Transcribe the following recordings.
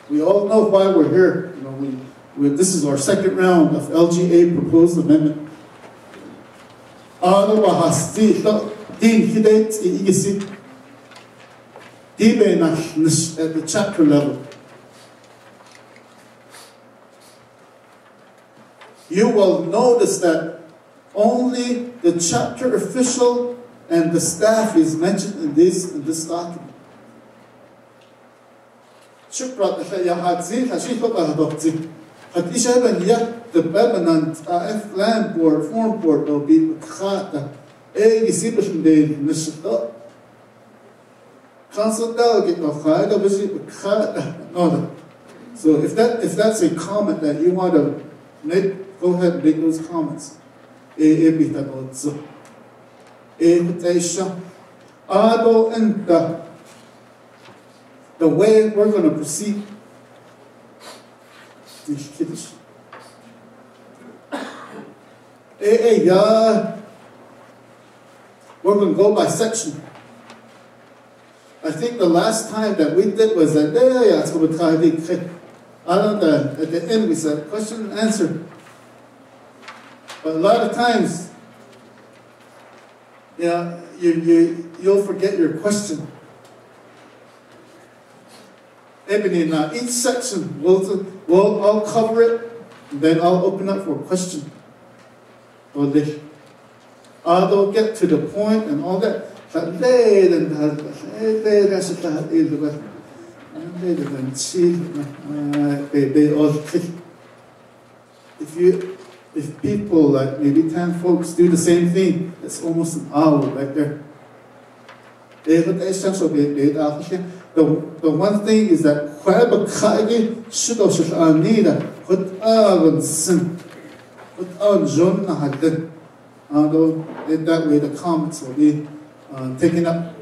We all know why we're here. You know, this is our second round of LGA proposed amendment. At the chapter level. You will notice that only the chapter official and the staff is mentioned in this document. The permanent land board, form board will be council delegate so if that's a comment that you want to make, go ahead and make those comments. The way we're going to proceed. We're going to go by section. I think the last time that we did was at the end we said question and answer. But a lot of times, you'll forget your question. Each section I'll cover it, and then I'll open up for a question. I'll get to the point and all that. If people, like maybe 10 folks, do the same thing, it's almost an hour right there. The one thing is that that way the comments will be taken up.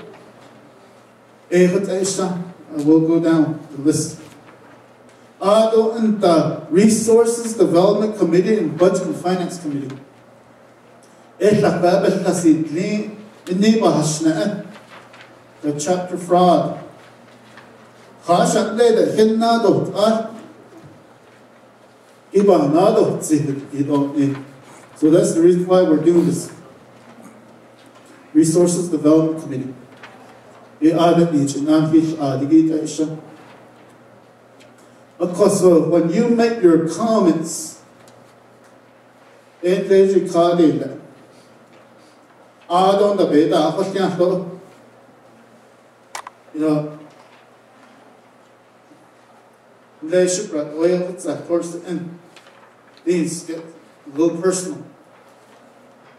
We'll go down the list. And the Resources Development Committee and Budget and Finance Committee. The chapter fraud. So that's the reason why we're doing this. Resources Development Committee. Because when you make your comments, towards the end, these get a little personal.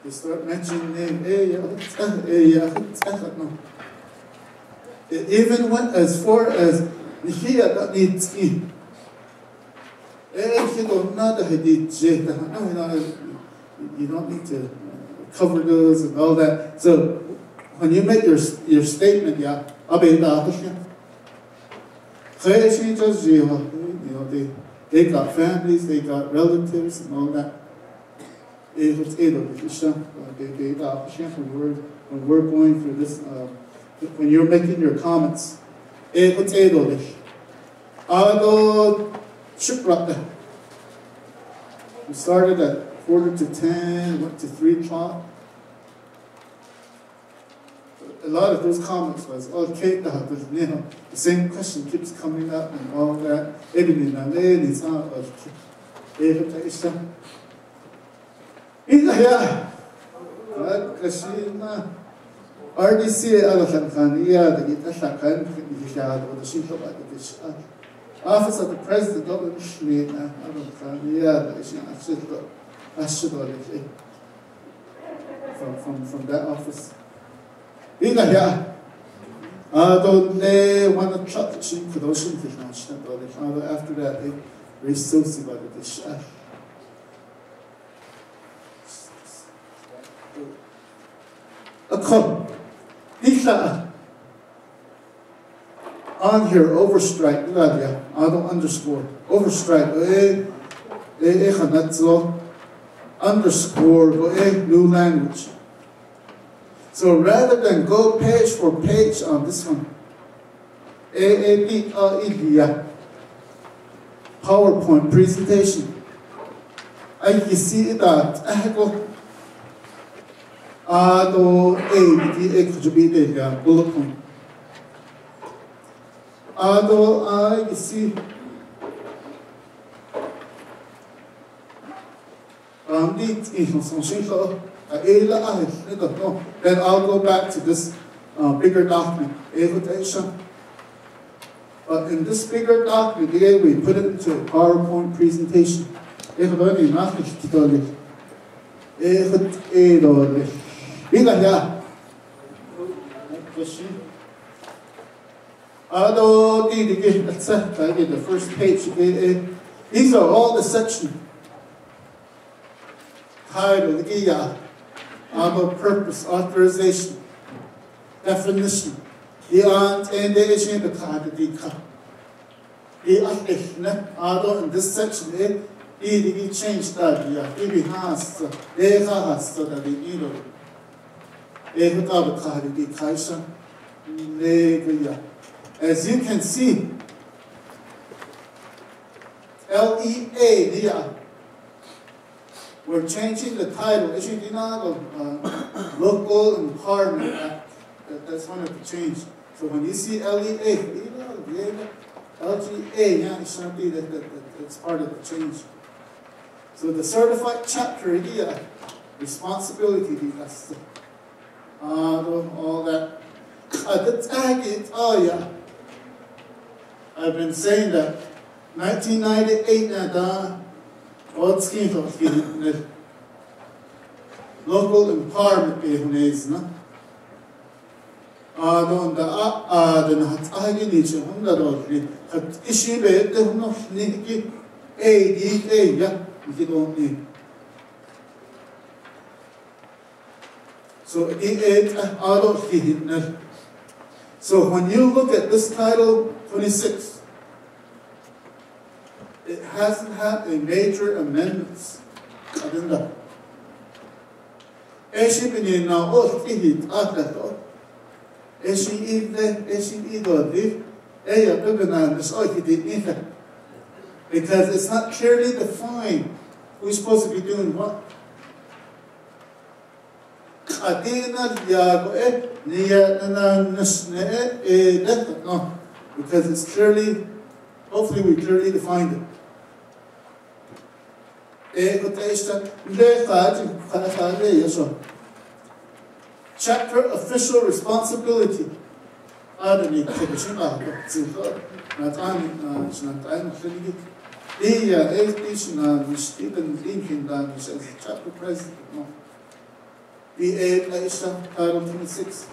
They start mentioning names. It even went as far as you don't need to cover those and all that. So when you make your statement, they got families, they got relatives and all that. When we're going through this, when you're making your comments, we started at 9:45, went to 3 o'clock. A lot of those comments was, the same question keeps coming up and all that. RDC Office of the President from that office. After that, they resuscitated the shah. On here, overstrike, underscore, overstrike, underscore, new language. So rather than go page for page on this one, PowerPoint presentation. You see that could be the bullet point. You see then I'll go back to this bigger document. But in this bigger document, we put it into a PowerPoint presentation. The first page. These are all the sections. Title, purpose, authorization, definition. In this section, he changed that. As you can see, LEA, we're changing the title. Local Empowerment Act. That's one of the change. So when you see LEA, LGA, it's part of the change. So the certified chapter, responsibility, that's all that. I've been saying that 1998 local empowerment So when you look at this title 26, it hasn't had a major amendments. Because it's not clearly defined who's supposed to be doing what. Because it's clearly, hopefully we clearly defined it. Chapter official responsibility. Chapter president. Title 26.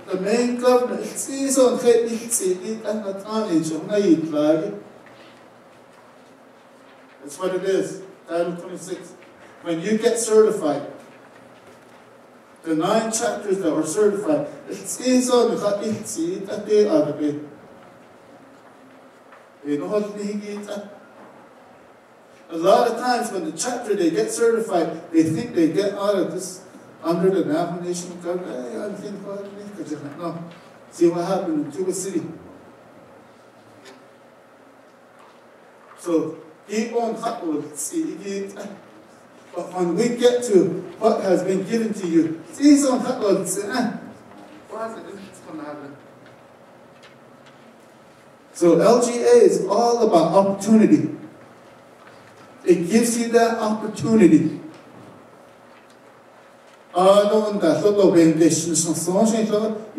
The main governor, that's what it is, Title 26. When you get certified, the 9 chapters that were certified, a lot of times when the chapter they get certified, they think they get out of this under the Navajo Nation Code. No. See what happened in Tuba City. So keep on but when we get to what has been given to you, it's going to happen. So LGA is all about opportunity. It gives you that opportunity. You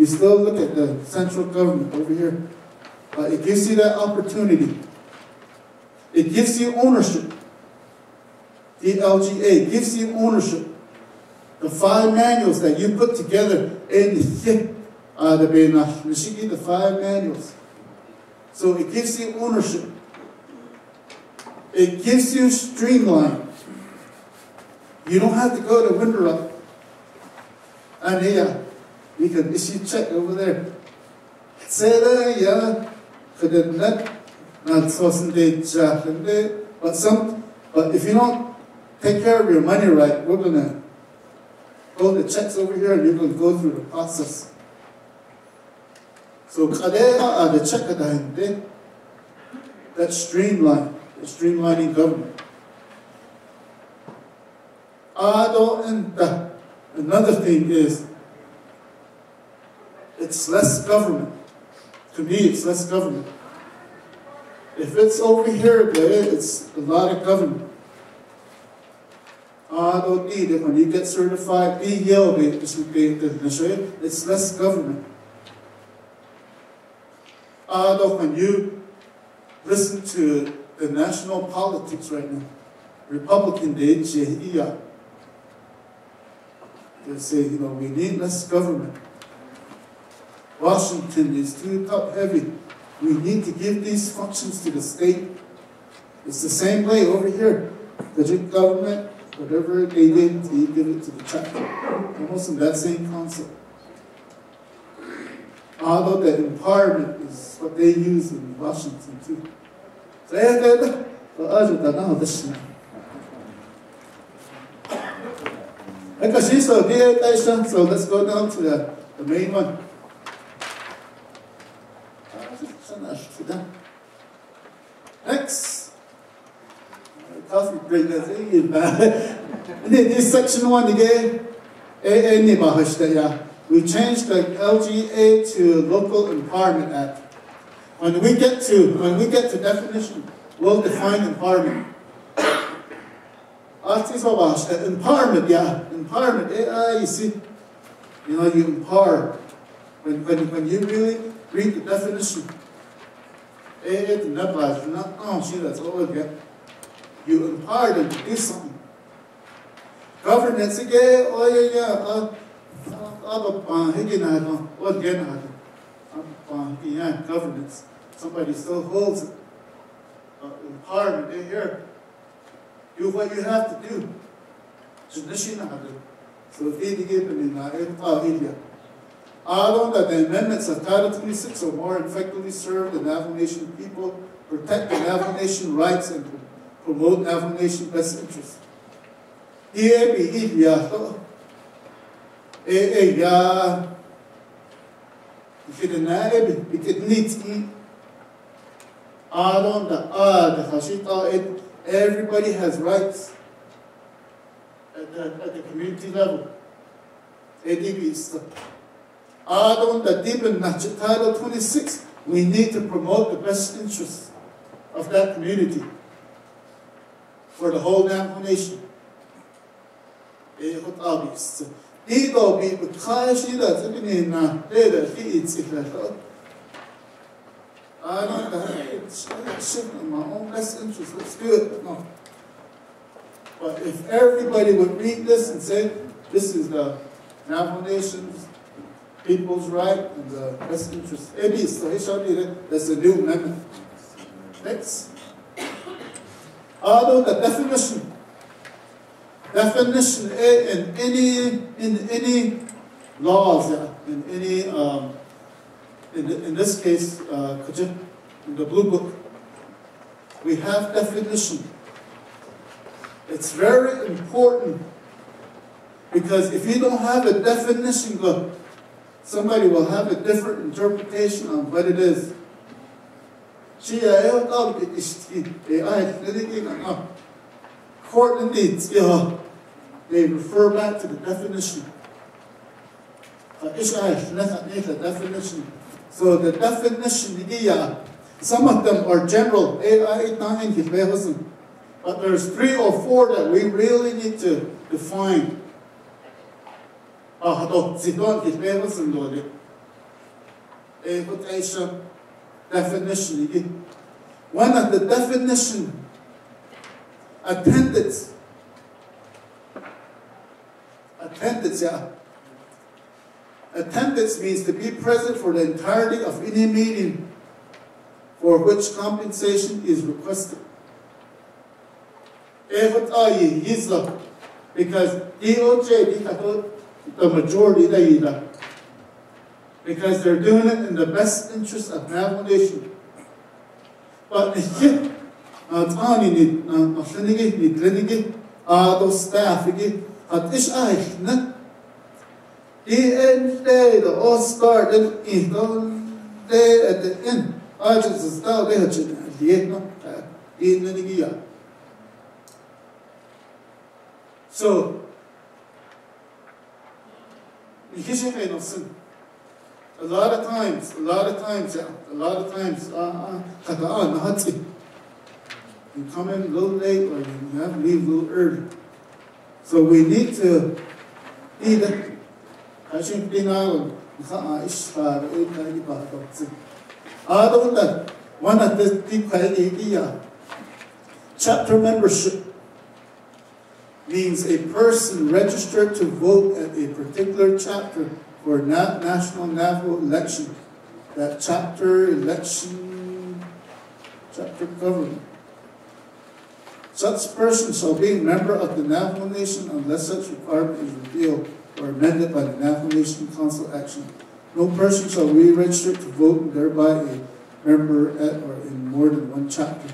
still look at the central government over here. It gives you that opportunity. It gives you ownership. The LGA gives you ownership. The 5 manuals that you put together in the 5 manuals. So it gives you ownership. It gives you streamline. You don't have to go to Winterup. And here, you can issue check over there. Say that, yeah, but if you don't take care of your money right, we're gonna go the checks over here and you're gonna go through the process. So kadea the check that streamlining government. And another thing is, it's less government. To me, it's less government. If it's over here, it's a lot of government. Don't need it. When you get certified, it's less government. When you listen to the national politics right now, Republican they say, we need less government. Washington is too top heavy. We need to give these functions to the state. It's the same way over here. The government, whatever they did, you give it to the chapter. Almost in that same concept. Although the empowerment is what they use in Washington too. So let's go down to the main one. Next. Coffee break. This section 1 again. We changed the LGA to Local Empowerment Act. When we get to definition, we'll define empowerment. Empowerment, empowerment. You see, you empower. When you really read the definition, you empower them to do something. Governance again, governance. Somebody still holds it. Empowerment, here. Do what you have to do. So that the amendments of Title 26 will more effectively serve the Navajo Nation people, protect the Navajo Nation rights, and promote Navajo Nation best interests. Everybody has rights at the community level. Title 26, we need to promote the best interests of that community for the whole Navajo Nation. It's in my own best interest, let's do it. No. But if everybody would read this and say, this is the Navajo Nation's people's right and the best interest. That's a new amendment. Next. Although the definition in any laws, in any in this case, in the Blue Book, we have definition. It's very important because if you don't have a definition, somebody will have a different interpretation on what it is. Court needs, they refer back to the definition. Definition. So the definition, some of them are general, but there's 3 or 4 that we really need to define. Definition. One of the definition, attendance. Attendance means to be present for the entirety of any meeting for which compensation is requested. Because DOJ, the majority, because they're doing it in the best interest of Navajo Nation. But those staff, the all started there at the end, I just start there to the no in the year. So a lot of times, you come in a little late or you have to leave a little early. So we need to be the one of the chapter membership means a person registered to vote at a particular chapter for national Navajo election. That chapter election, chapter government. Such person shall be a member of the Navajo Nation unless such requirement is repealed or amended by the Navajo Nation Council action. No person shall be registered to vote and thereby a member at or in more than one chapter.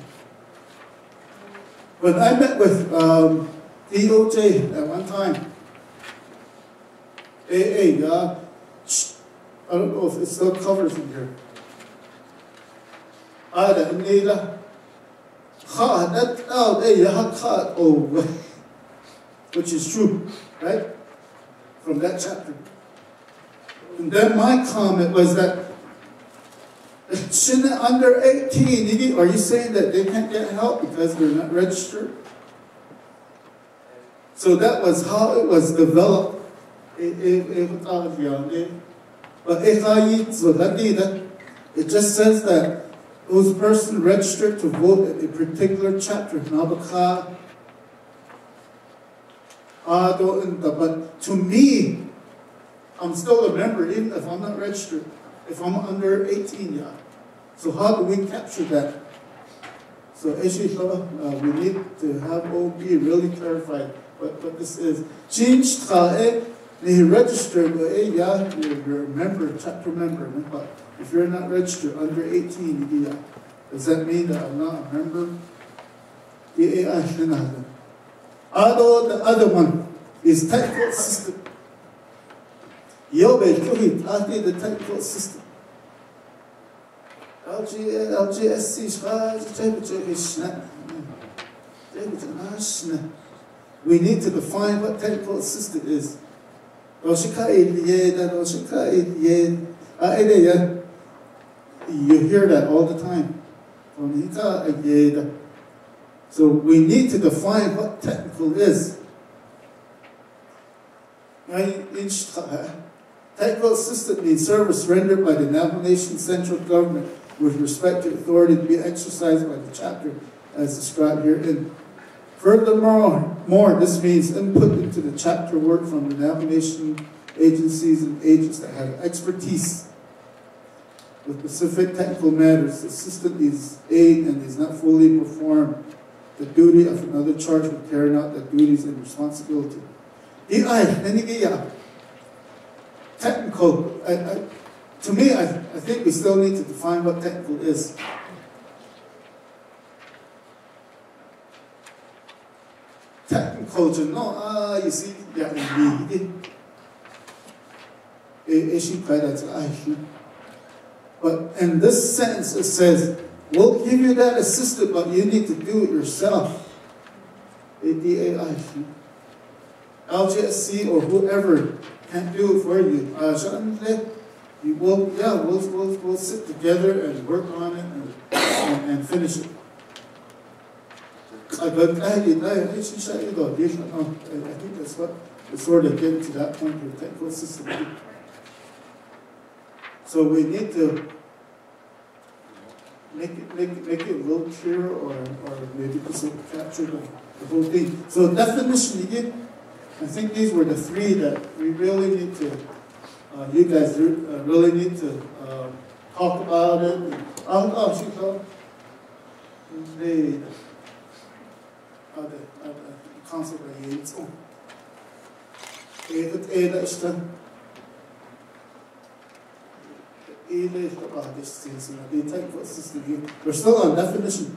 When I met with DOJ at one time, I don't know if it still covers in here. Which is true, right? From that chapter. And then my comment was that under 18, are you saying that they can't get help because they're not registered? So that was how it was developed. But it just says that those person registered to vote at a particular chapter. But to me, I'm still a member even if I'm not registered, if I'm under 18 yet. So how do we capture that? So we need to have OB really clarified what this is. Registered, you're a member, chapter member. But if you're not registered under 18, does that mean that I'm not a member? Although the other one is technical system. The technical system. We need to define what technical assistant is. You hear that all the time. So we need to define what technical is. Technical assistant means service rendered by the Navajo Nation central government with respect to authority to be exercised by the chapter as described herein. Furthermore, this means input into the chapter work from the Navajo Nation agencies and agents that have expertise with specific technical matters. The assistant is aid and is not fully performed the duty of another charged with carrying out the duties and responsibility. Technical, to me, I think we still need to define what technical is. Technical, you see, but in this sentence it says, we'll give you that assistant, but you need to do it yourself. LGSC or whoever can't do it for you. We'll sit together and work on it and finish it. I think that's what it's sort of getting to that point with technical system. So we need to make it a little clearer, or maybe just capture the whole thing. So definition again. I think these were the three that we really need to. You guys really need to talk about it. Council we're still on definition.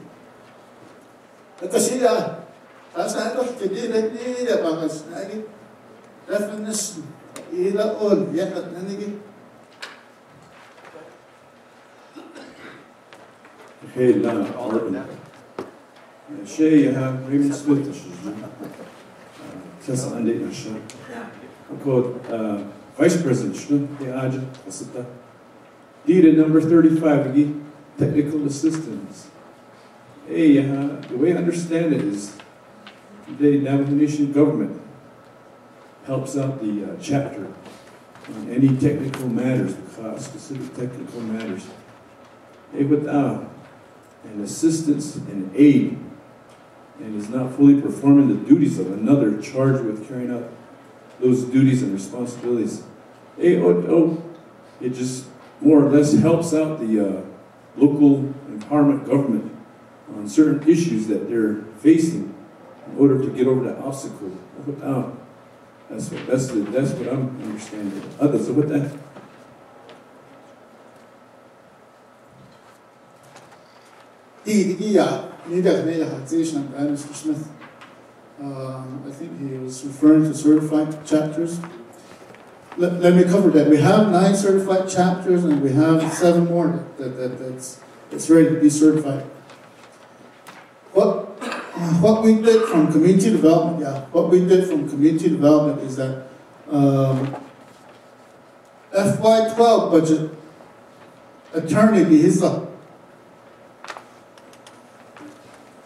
Definition. Hey, Arbin. Shay, Raymond Smith, Tessa Andy Nasha. Called Vice President, the Agent, Asita. Deed number 35, technical assistance. Hey, the way I understand it is the Navajo Nation government helps out the chapter on any technical matters, specific technical matters. Hey, without an assistance and aid, and is not fully performing the duties of another charged with carrying out those duties and responsibilities. It just more or less helps out the local empowerment government on certain issues that they're facing in order to get over that obstacle. That's what I'm understanding. Others, so with that. Mr. Smith. I think he was referring to certified chapters. Let me cover that. We have 9 certified chapters, and we have 7 more that's ready to be certified. What we did from community development, is that FY12 budget attorney Bihisa.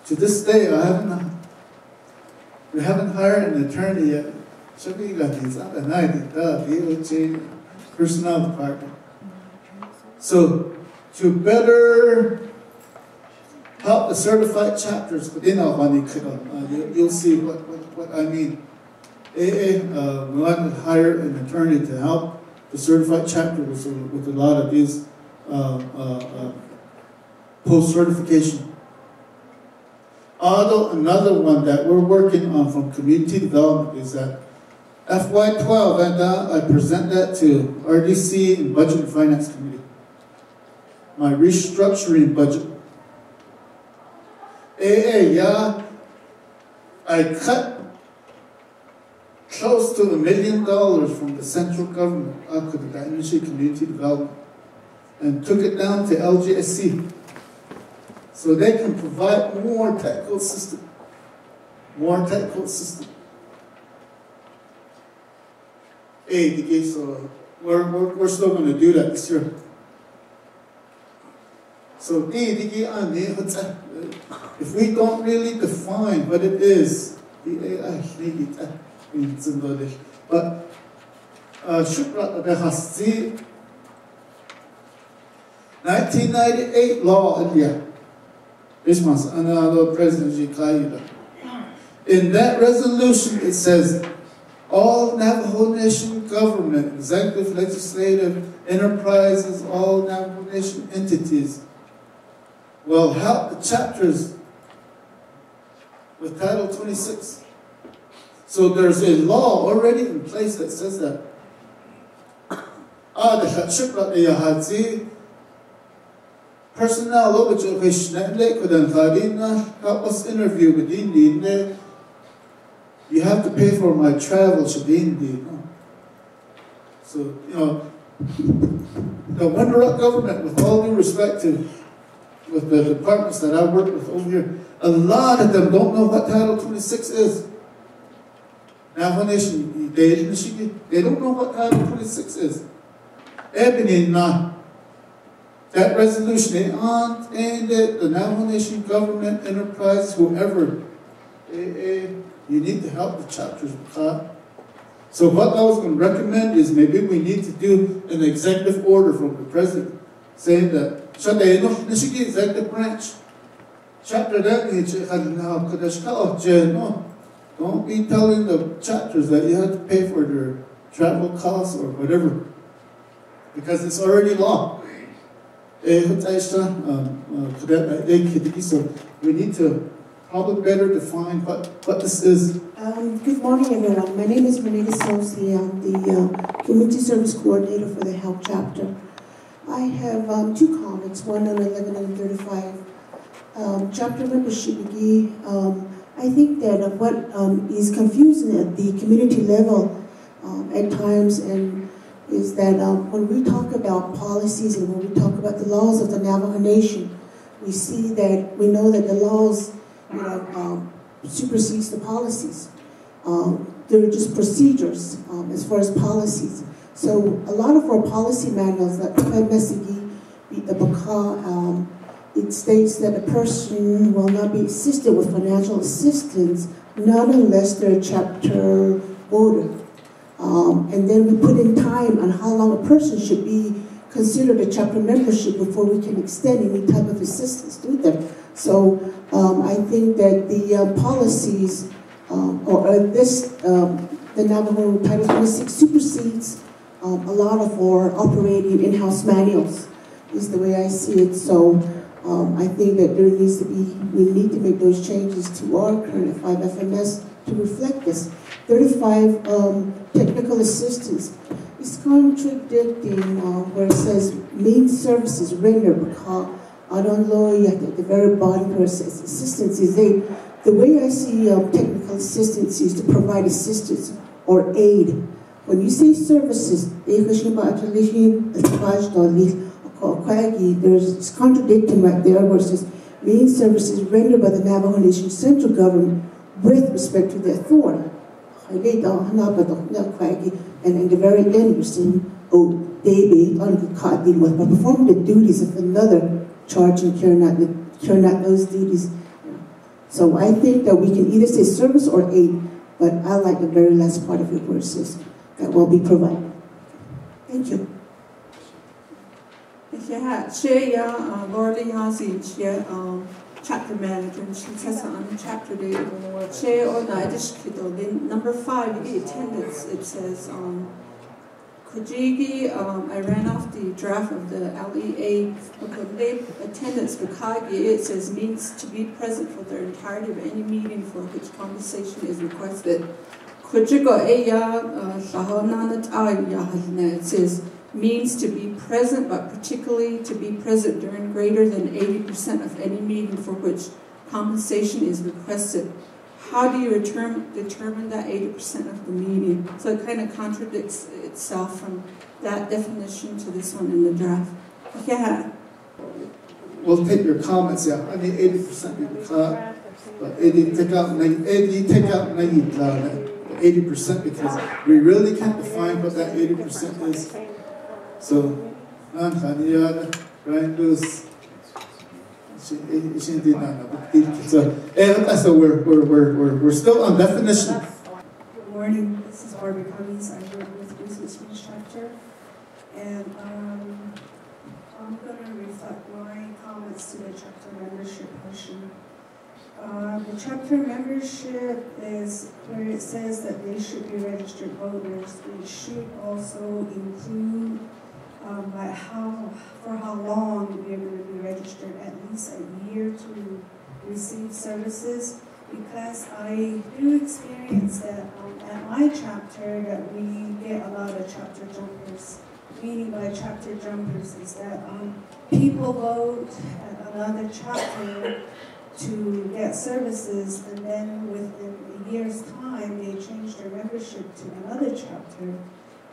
To this day, we haven't hired an attorney yet. Personnel department. So to better help the certified chapters within Albany, you'll see what I mean. We want to hire an attorney to help the certified chapters with a lot of these post-certification. Although another one that we're working on from community development is that FY12, and I present that to RDC and Budget and Finance Committee. My restructuring budget. I cut close to $1 million from the central government out of the N.N.C community development and took it down to LGSC. So they can provide more technical assistance. So we're still going to do that this year. So if we don't really define what it is, but 1998 law India. In that resolution, it says, all Navajo Nation government, executive, legislative, enterprises, all Navajo Nation entities will help the chapters with Title 26. So there's a law already in place that says that. Personnel help us interview with Indy. You have to pay for my travel to Indy. So, the Wonderut government, with all due respect to with the departments that I work with over here, a lot of them don't know what Title 26 is. Navajo Nation, they don't know what Title 26 is. That resolution, and the Navajo Nation government, enterprise, whoever, you need to help the chapters with that. So what I was going to recommend is maybe we need to do an executive order from the president saying that executive branch, chapter that don't be telling the chapters that you have to pay for their travel costs or whatever, because it's already law. So we need to probably better define what this is. Good morning, everyone. My name is Renita Sosi. I'm the Community Service Coordinator for the Health Chapter. I have 2 comments, one on 11 and 35. Chapter member Shibigi, I think that what is confusing at the community level at times is that when we talk about policies and when we talk about the laws of the Navajo Nation, we see that, we know that the laws, supersedes the policies. They're just procedures as far as policies. So a lot of our policy manuals, like N.N.C the Baka, it states that a person will not be assisted with financial assistance, not unless they're a chapter holder. And then we put in time on how long a person should be considered a chapter membership before we can extend any type of assistance to them. So I think that the policies, the Navajo Title 26 supersedes a lot of our operating in-house manuals, is the way I see it. So I think that we need to make those changes to our current 5 FMS to reflect this. 35 technical assistance is contradicting where it says main services rendered, because I don't know at the very bottom where it says assistance is aid. The way I see technical assistance is to provide assistance or aid. When you say services, there's contradicting right there where it says main services rendered by the Navajo Nation central government with respect to the authority. And in the very end, we're saying, by performing the duties of another charge and carrying out those duties. So I think that we can either say service or aid, but I like the very last part of it where it says that will be provided. Thank you. Chapter manager, and she says on the chapter day, number 5, the attendance, it says, Kujigi, I ran off the draft of the LEA attendance for Kagi. It says means to be present for the entirety of any meeting for which conversation is requested. It says means to be present, but particularly to be present during greater than 80% of any meeting for which compensation is requested. How do you determine that 80% of the meeting? So it kind of contradicts itself from that definition to this one in the draft. Yeah. We'll take your comments, yeah. I mean, 80%, but 80 take out 80% because we really can't define what that 80% is. So, so we're still on definition. Good morning. This is Arbin Mitchell. I work with Business Chapter, and I'm going to reflect my comments to the chapter membership portion. The chapter membership is where it says that they should be registered voters. It should also include for how long we are going to be registered, at least a year to receive services, because I do experience that at my chapter that we get a lot of chapter jumpers. Meaning by chapter jumpers is that people vote at another chapter to get services, and then within a year's time they change their membership to another chapter.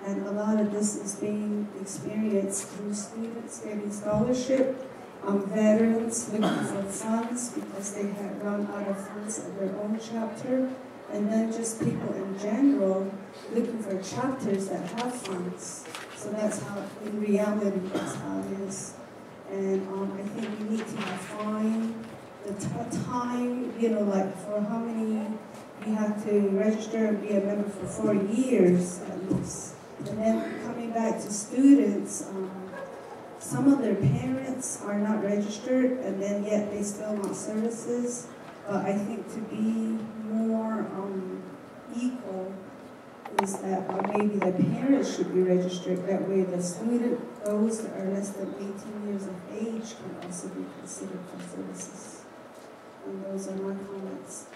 And a lot of this is being experienced through students getting scholarship, veterans looking for funds because they had run out of funds at their own chapter, and then just people in general looking for chapters that have funds. So that's how, in reality, that's how it is. And I think we need to define the time, like for how many you have to register and be a member for 4 years at least. And then coming back to students, some of their parents are not registered, and then yet they still want services. But I think to be more equal is that maybe the parents should be registered. That way the student, those that are less than 18 years of age, can also be considered for services. And those are my comments.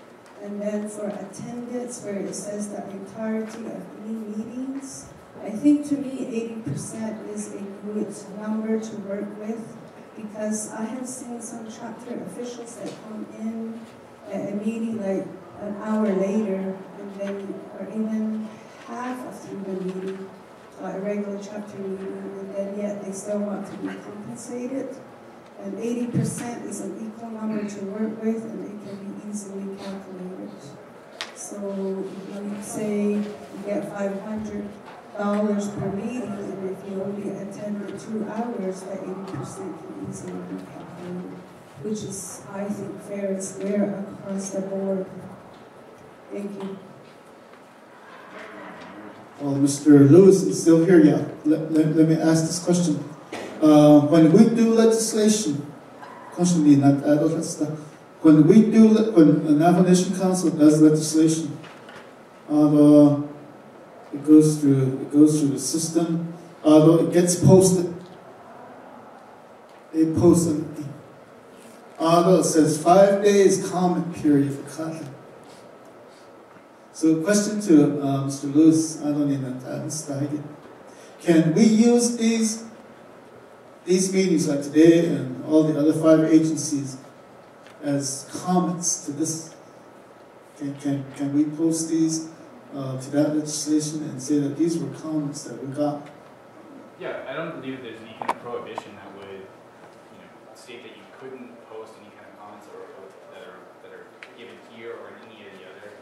And then for attendance, where it says the entirety of any meetings, I think to me 80% is a good number to work with, because I have seen some chapter officials that come in at a meeting like an hour later, and then, or even half of through the meeting, a regular chapter meeting, and then yet they still want to be compensated. And 80% is an equal number to work with, and it can be easily calculated. So when you say you get $500 per meeting, and if you only attended 2 hours, that 80% can easily be calculated, which is, I think, fair. It's fair across the board. Thank you. Well, Mr. Lewis is still here, yeah. Let me ask this question. When we do legislation, when the Navajo Nation Council does legislation, it goes through the system, although it gets posted. They post it. Although it says 5 days comment period for Catholic. So question to Mr. Lewis, can we use these meetings like today and all the other 5 agencies as comments to this? Can we post these to that legislation and say that these were comments that we got? Yeah, I don't believe that there's any kind of prohibition that would, state that you couldn't post any kind of comments that are given here or in any of the other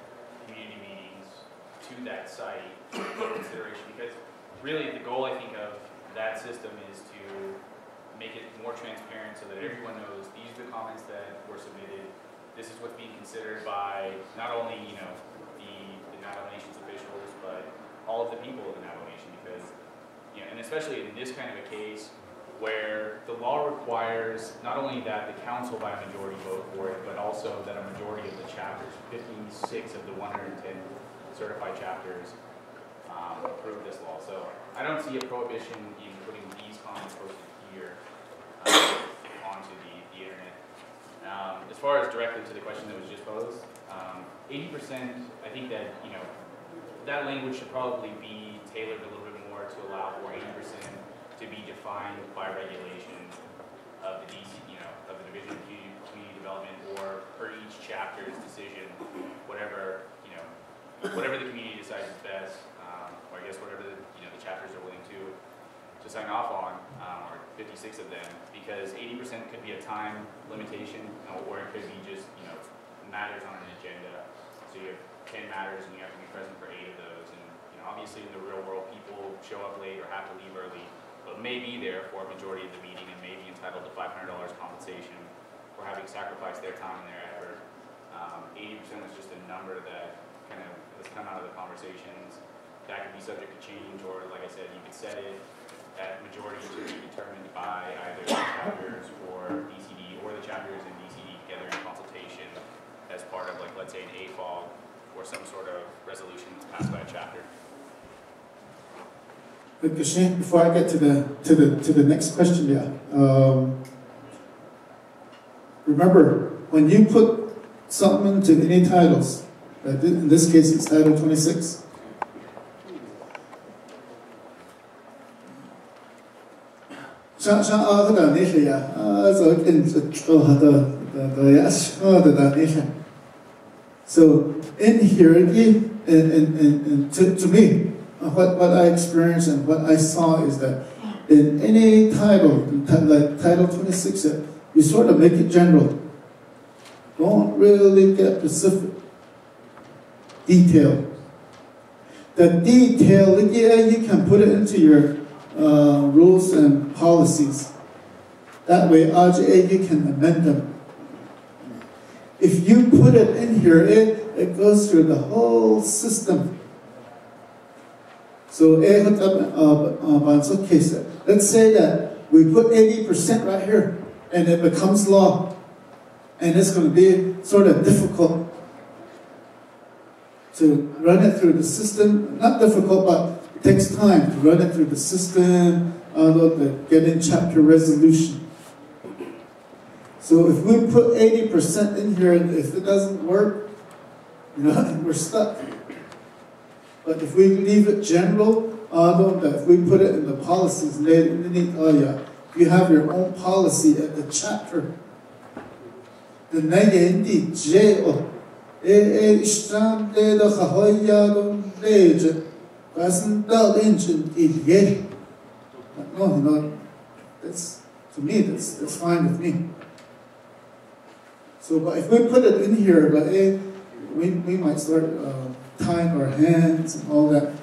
community meetings to that site for consideration. Because really, the goal I think of that system is to make it more transparent so that everyone knows these are the comments that were submitted. This is what's being considered by not only the Navajo Nation's officials, but all of the people of the Navajo Nation. Because and especially in this kind of a case where the law requires not only that the council by a majority vote for it, but also that a majority of the chapters, 56 of the 110 certified chapters, approve this law. So I don't see a prohibition in putting these comments posted here onto the internet. As far as directly to the question that was just posed, 80%, I think that that language should probably be tailored a little bit more to allow for 80% to be defined by regulation of the of the Division of Community Development, or per each chapter's decision, whatever whatever the community decides is best, or I guess whatever the chapters are willing to sign off on, or 56 of them, because 80% could be a time limitation, or it could be just matters on an agenda. So you have 10 matters and you have to be present for 8 of those, and obviously in the real world people show up late or have to leave early, but may be there for a majority of the meeting and may be entitled to $500 compensation for having sacrificed their time and their effort. 80% was just a number that kind of has come out of the conversations. That could be subject to change, or like I said, you could set it at majority to be determined by either the chapters or DCD, or the chapters and DCD together in consultation as part of, like, let's say an AFOG or some sort of resolution that's passed by a chapter. But Gashane, before I get to the next question, remember, when you put something into any titles, in this case it's Title 26, so in here, and to me, what I experienced and what I saw is that in any title, like Title 26, you sort of make it general. Don't really get specific detail. The detail, you can put it into your rules and policies. That way, LGA, you can amend them. If you put it in here, it goes through the whole system. So, let's say that we put 80% right here, and it becomes law. And it's going to be sort of difficult to run it through the system. Not difficult, but it takes time to run it through the system, to get in chapter resolution. So if we put 80% in here, and if it doesn't work, we're stuck. But if we leave it general, if we put it in the policies, if you have your own policy at the chapter, the NNDCD Director, to me, that's fine with me. So, but if we put it in here, like, hey, we might start tying our hands and all that.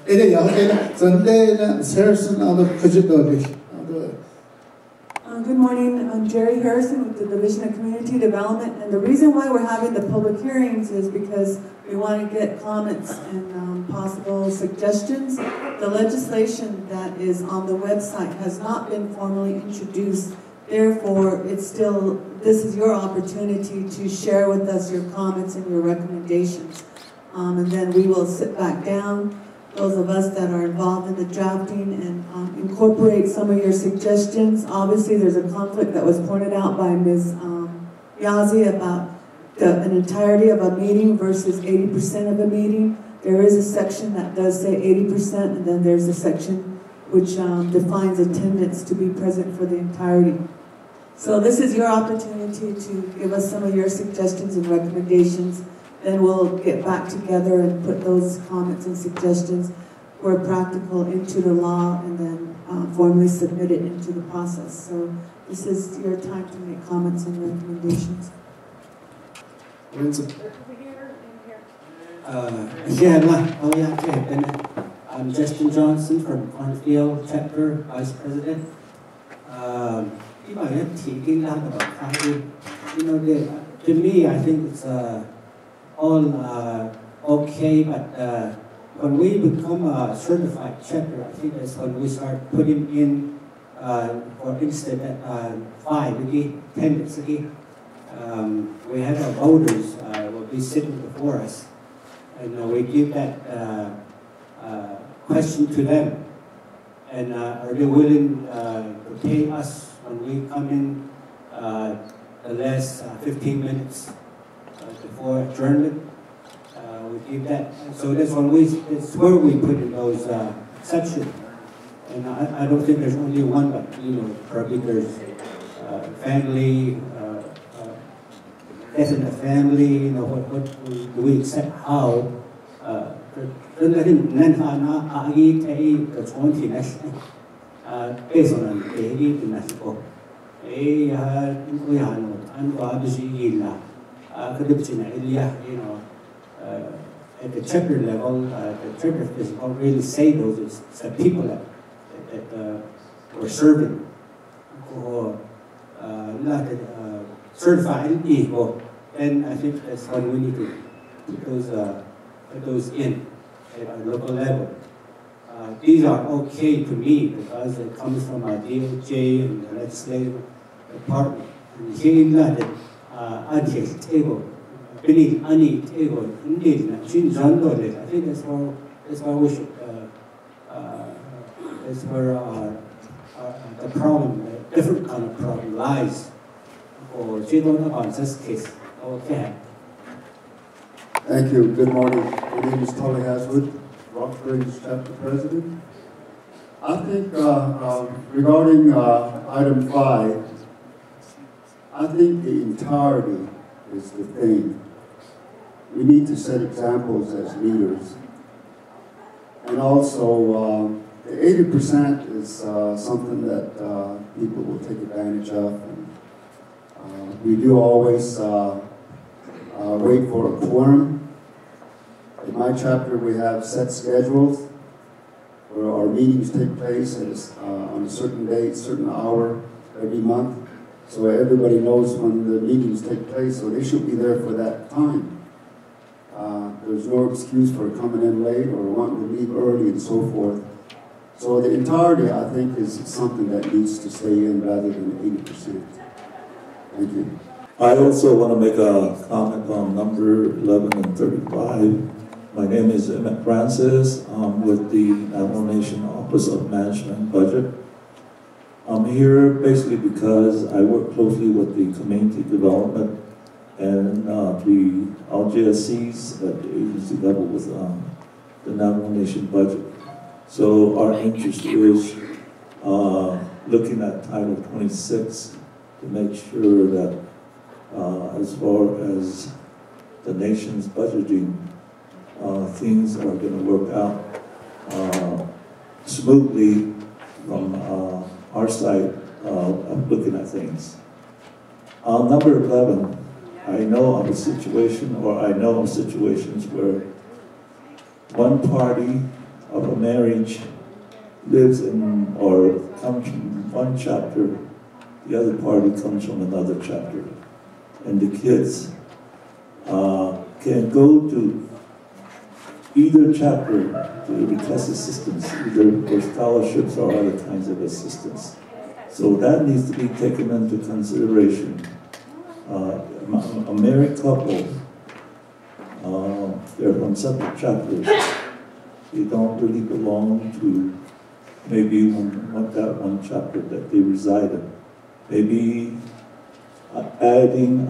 Good morning, I'm Jerry Harrison with the Division of Community Development, and the reason why we're having the public hearings is because we want to get comments and possible suggestions. The legislation that is on the website has not been formally introduced, therefore this is your opportunity to share with us your comments and your recommendations. And then we will sit back down, those of us that are involved in the drafting, and incorporate some of your suggestions. Obviously, there's a conflict that was pointed out by Ms. Yazzie about an entirety of a meeting versus 80% of a meeting. There is a section that does say 80%, and then there's a section which defines attendance to be present for the entirety. So this is your opportunity to give us some of your suggestions and recommendations. Then we'll get back together and put those comments and suggestions where practical into the law, and then formally submit it into the process. So this is your time to make comments and recommendations. I'm Justin Johnson from Cornfield Chapter, Vice President. To me, I think it's all okay, but when we become a certified chapter, I think that's when we start putting in, for instance, 10 we have our voters will be sitting before us, and we give that question to them, and are they willing to pay us when we come in the last 15 minutes before adjournment? We give that, so that's where we put in those exceptions. And I don't think there's only one, but probably there's family, death in the family. What do we accept? How? At the chapter level, the chapter officials don't really say those. It's the people that we're serving, or certified equal. And I think that's what we need to put those in at our local level. These are okay to me because it comes from our DOJ and the legislative department. And here that at the table. I think that's where we should, that's where the problem, a different kind of problem lies. Or this case. Okay. Thank you. Good morning. My name is Tully Haswood, Roxbury's Chapter President. I think regarding item 5, I think the entirety is the thing. We need to set examples as leaders. And also, the 80% is something that people will take advantage of. And, we do always wait for a quorum. In my chapter, we have set schedules where our meetings take place on a certain date, certain hour every month. So everybody knows when the meetings take place, so they should be there for that time. There's no excuse for coming in late or wanting to leave early and so forth. So the entirety, I think, is something that needs to stay in rather than 80%. Thank you. I also want to make a comment on number 11 and 35. My name is Emmett Francis. I'm with the Navajo Nation Office of Management and Budget. I'm here basically because I work closely with the community development and the LGSCs at the agency level with the Navajo Nation budget. So our interest is looking at Title 26 to make sure that as far as the nation's budgeting, things are going to work out smoothly from our side of looking at things. On number 11, I know of situations where one party of a marriage lives in or comes from one chapter, the other party comes from another chapter. And the kids can go to either chapter to request assistance, either for scholarships or other kinds of assistance. So that needs to be taken into consideration. A married couple, they're from separate chapters. They don't really belong to maybe that one chapter that they reside in. Maybe adding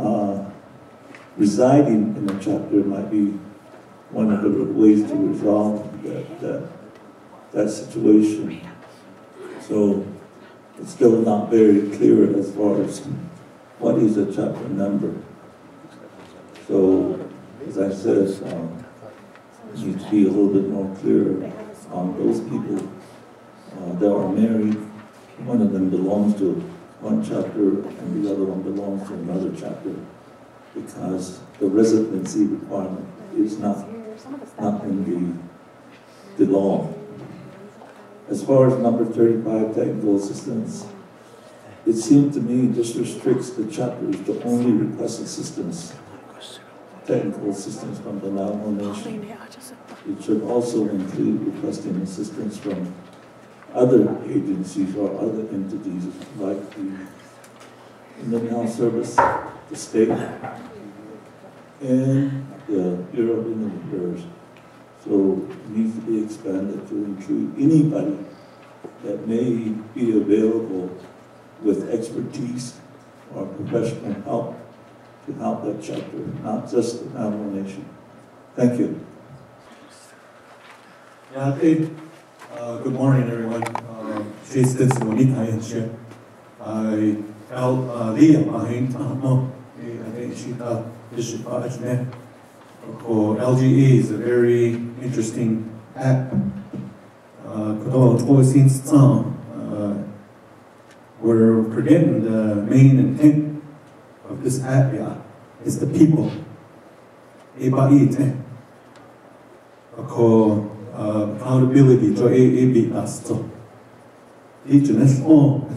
residing in a chapter might be one of the ways to resolve that situation. So it's still not very clear as far as what is a chapter number. So, as I said, it needs to be a little bit more clear on those people that are married. One of them belongs to one chapter and the other one belongs to another chapter, because the residency requirement is not in the law. As far as number 35, technical assistance, it seemed to me this restricts the chapters to only request assistance, technical assistance from the Navajo Nation. It should also include requesting assistance from other agencies or other entities like the Navajo Service, the state, and the Bureau of Indian Affairs. So it needs to be expanded to include anybody that may be available with expertise or professional help to help that chapter, not just the Navajo Nation. Thank you. Yeah, good morning, everyone. She's this morning, I share. I felt Liam behind LGA is a very interesting app. We're forgetting the main intent of this app, is the people. Accountability to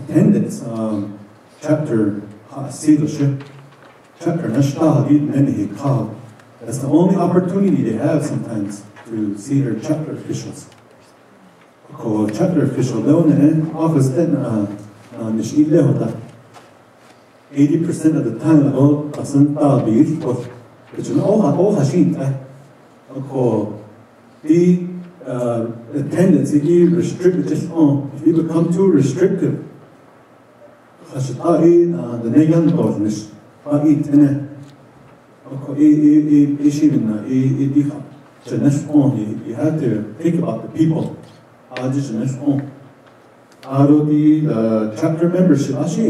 attendance chapter that's the only opportunity they have sometimes to see their chapter officials. Chapter official office 80% of the time the attendance is restricted. If you become too restrictive, you have to think about the people. Chapter membership, actually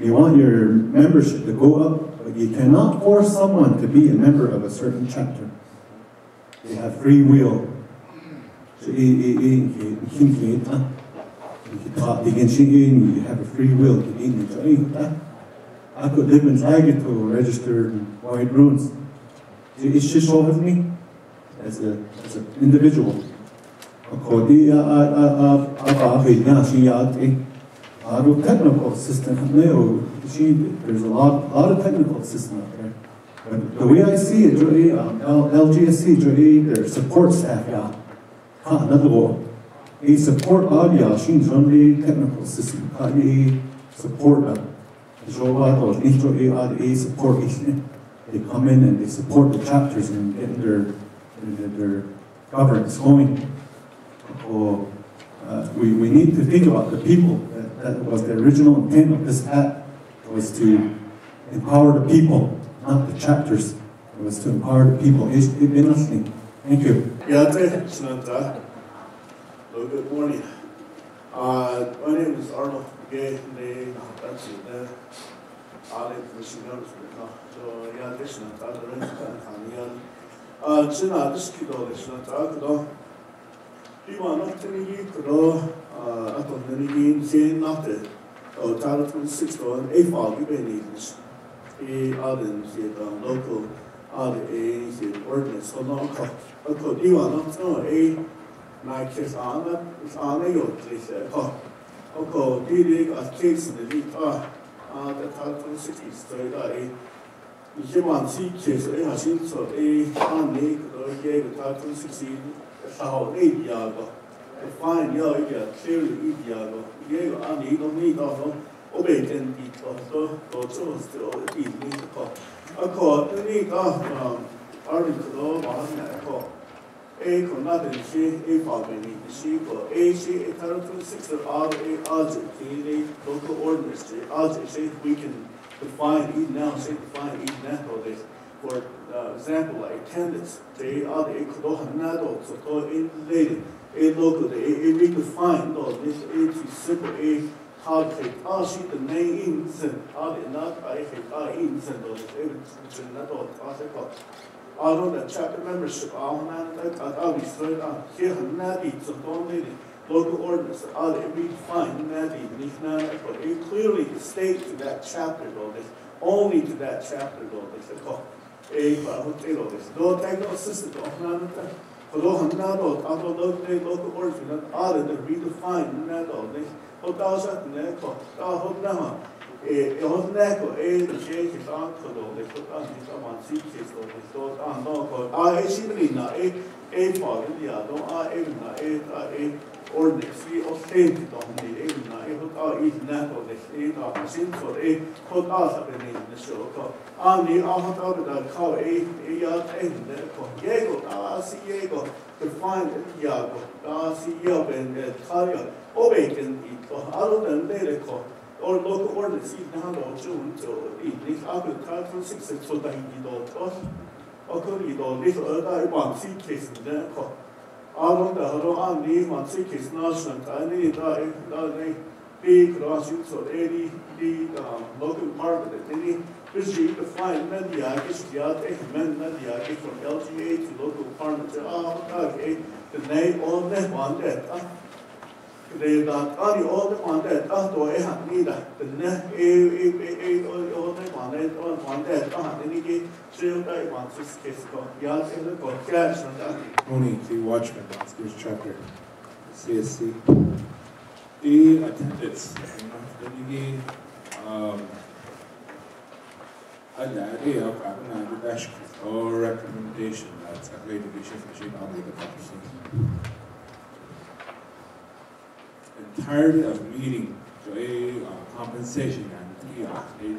you want your membership to go up, but you cannot force someone to be a member of a certain chapter. They have free will. You have a free will. I could live in Sagito, registered in White Ruins. It's just all of me as an individual. Technical assistant, there's a lot of technical assistants out there. But the way I see it, LGSC, their support staff, they support technical assistant, support they come in and they support the chapters and get their governance going. We need to think about the people. That was the original intent of this app, was to empower the people, not the chapters. It was to empower the people. Thank you. Good morning. My name is Arnold Gay. Ato nanigin sin nate o Title 26 on a fog you been needs Arbin local ordinance so no ko diwa no a my kids on yo this ko did a case in the the Title 26 so a 이제 만시께서 하신서 안에 그게 Title 26 사호 에디아고 define 요 이게 clearly 이디아고 이게 안에 너무 더 오베된 이것도 또 좀스로 이니까 아까 그러니까 아르비도 말하는 그나든지 파견이 시고 AC Title 26 아주 이 local ordinance 아주 we can define even now, say define even now this. For example, like attendance, they are the Ekodohanado, so to in later, a local, a redefine, no, this is simple, a hard take, she the main instant, are the not, I hate, instant, or it's not all, I know that chapter membership, I'll be straight on, here, not eat, so don't need it. Local ordinance, are they redefined that it clearly states to that chapter, though, only to that chapter, though, they call a hotel, no technical assistant, local ordinance, are they redefined that, though, they hold out that, hold now. The shake is on they put on someone seats, so they thought on no, I actually not a part in the other, a ordinance, we authentic on the even put out is not of the state of since or a put us up in the show. On the out of the call a yard and the Diego, Diego, to find Diago, Diego and the Talia, Obaken, other than they call. Or local ordinance, now or June to evening, after Title 6 and so that he don't or could he don't little other one seat case in there. I don't know how many one seat case national, I need a big lawsuit so any local parliament, any busy to find media, I guess the other media from LGA to local parliament, the name on that one that. They got all the one that to a neither the net all the one that any gate shield I want this case go yes and the go cash on that only the watchman this chapter CSC the attendance the idea of having a dash or recommendation that's a way to be shifted on the policy. Tired of meeting to a compensation and a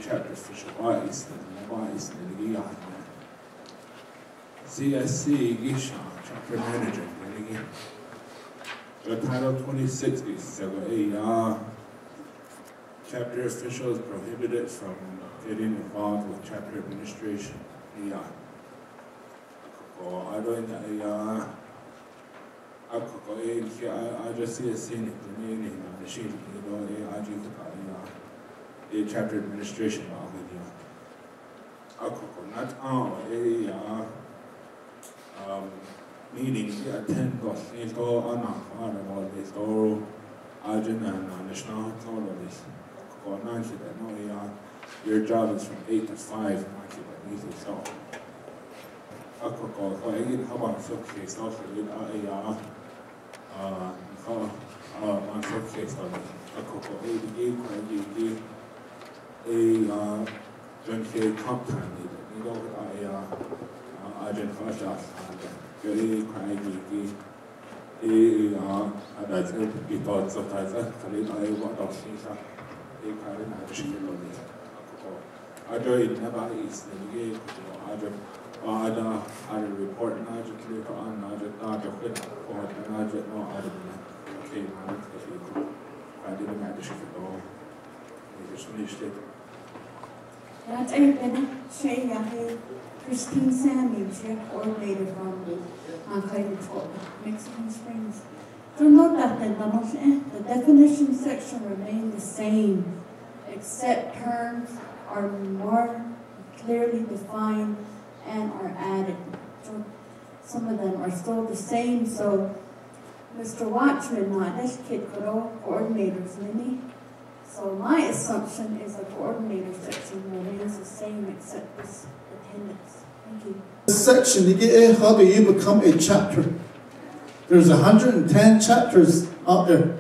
chapter official wise and CSC Gisha chapter manager and again. The Title 26 is a chapter officials prohibited from getting involved with chapter administration. I don't I just see a scene in the machine, a chapter administration meaning attend your job is from 8 to 5, I report That's a Christine Samuels, coordinator from the Mexican Springs. So note that the definition section remained the same, except terms are more clearly defined and are added. So some of them are still the same. So Mr. Watchman, this kid could all coordinators, Minnie. So my assumption is a coordinator section remains the same except this attendance. Thank you. This section, how do you become a chapter? There's 110 chapters out there.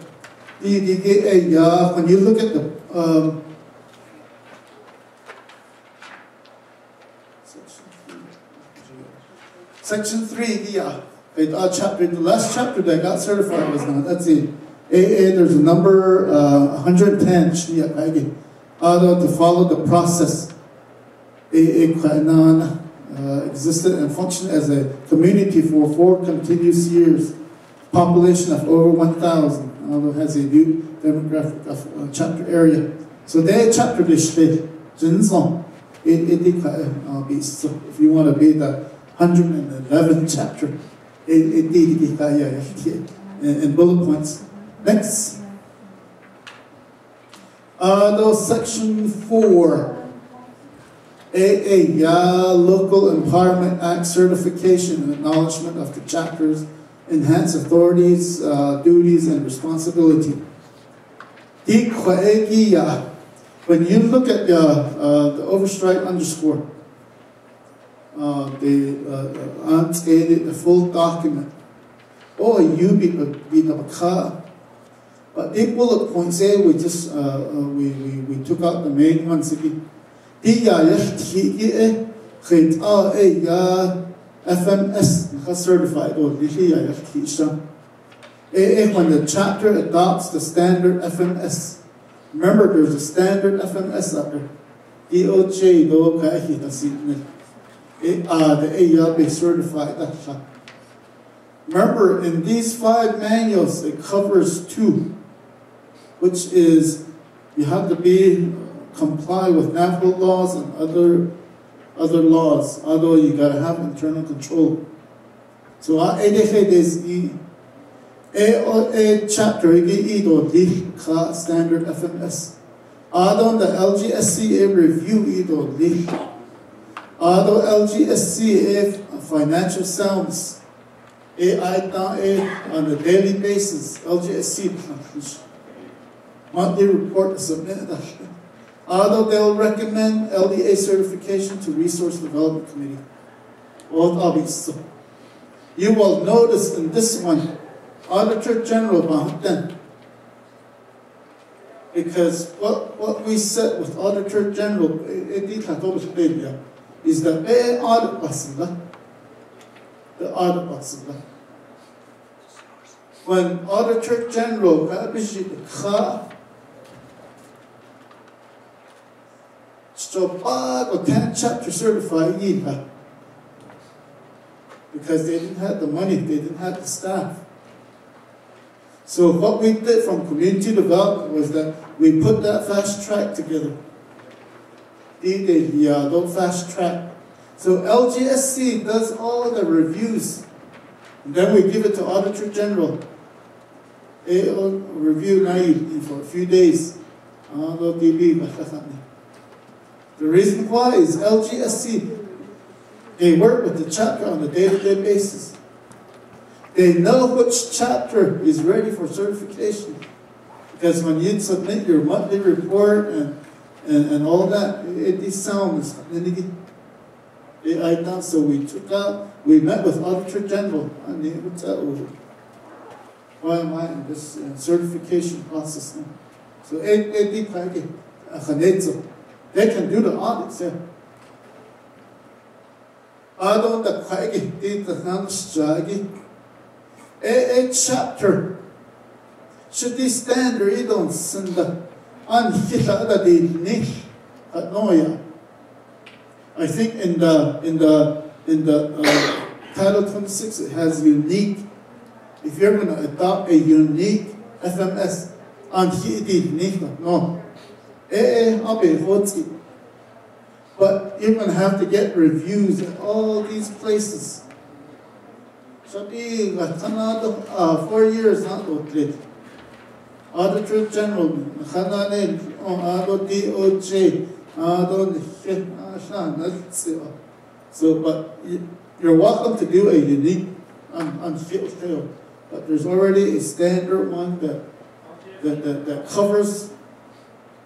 When you look at the Section 3, chapter, the last chapter that got certified was not. That's it. There's a number 110 to follow the process. Existed and functioned as a community for 4 continuous years. Population of over 1,000. Although it has a new demographic of chapter area. So their chapter is so if you want to be the 111th chapter, in bullet points. Next. Section 4. Local Empowerment Act certification and acknowledgement of the chapter's enhanced authorities, duties, and responsibility. When you look at the overstrike underscore, the full document, but the bullet points there, we just we took out the main ones again. FMS certified or when the chapter adopts the standard FMS. Remember, there's a standard FMS out there. DOJ, the be certified. Remember, in these 5 manuals, it covers 2, which is you have to comply with Navajo laws and other laws, although you gotta have internal control. So chapter standard FMS. Adon the LGSC review Adon LGSC financial soundness. On a daily basis, LGSC monthly report is submitted. Although they'll recommend LDA certification to Resource Development Committee. You will notice in this one, Auditor General Bahamten, because what we said with Auditor General is that the audit basında. When Auditor General or 10 chapter certified because they didn't have the money, they didn't have the staff. So what we did from community development was that we put that fast track together. Don't fast track. So LGSC does all the reviews. And then we give it to Auditor General. Review for a few days. The reason why is LGSC, they work with the chapter on a day-to-day basis. They know which chapter is ready for certification. Because when you submit your monthly report and all that, it sounds. So we met with Auditor General. Why am I in this certification process now? So they can do the audits. A chapter should be standard. You don't send the I think in the Title 26 it has unique. If you're going to adopt a unique FMS, no. But you're going to have to get reviews at all these places. So 4 years, not Auditor General, DOJ, so, but you're welcome to do a unique unfilled. but there's already a standard one that covers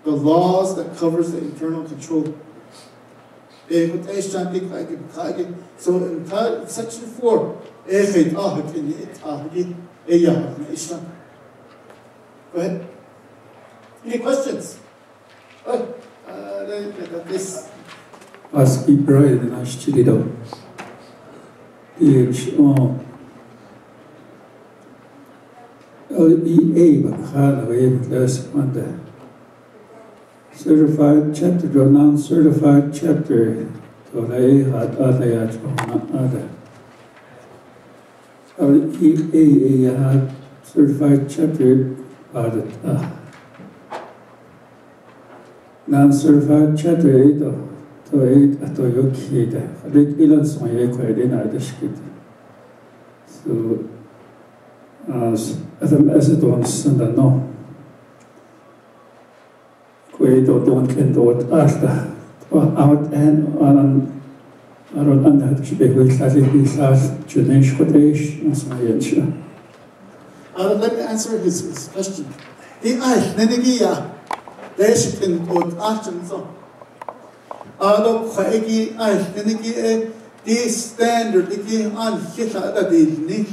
the laws, that covers the internal control. So in section 4, go ahead. Any questions? This. Aski Brian and Ashchilido. LEA, but certified chapter to non-certified chapter to LEA had other. LEA had certified chapter non-certified chapter 8 to 8 at Yoki. I think Ilan's my equation. So, as it was, and no. We don't do it after. Out and on that should be with that Jewish quotation as my answer. Let me answer his question. The Nenegia, they should in both actions. Quaggy, Nenegi, the standard, the unhita that they need.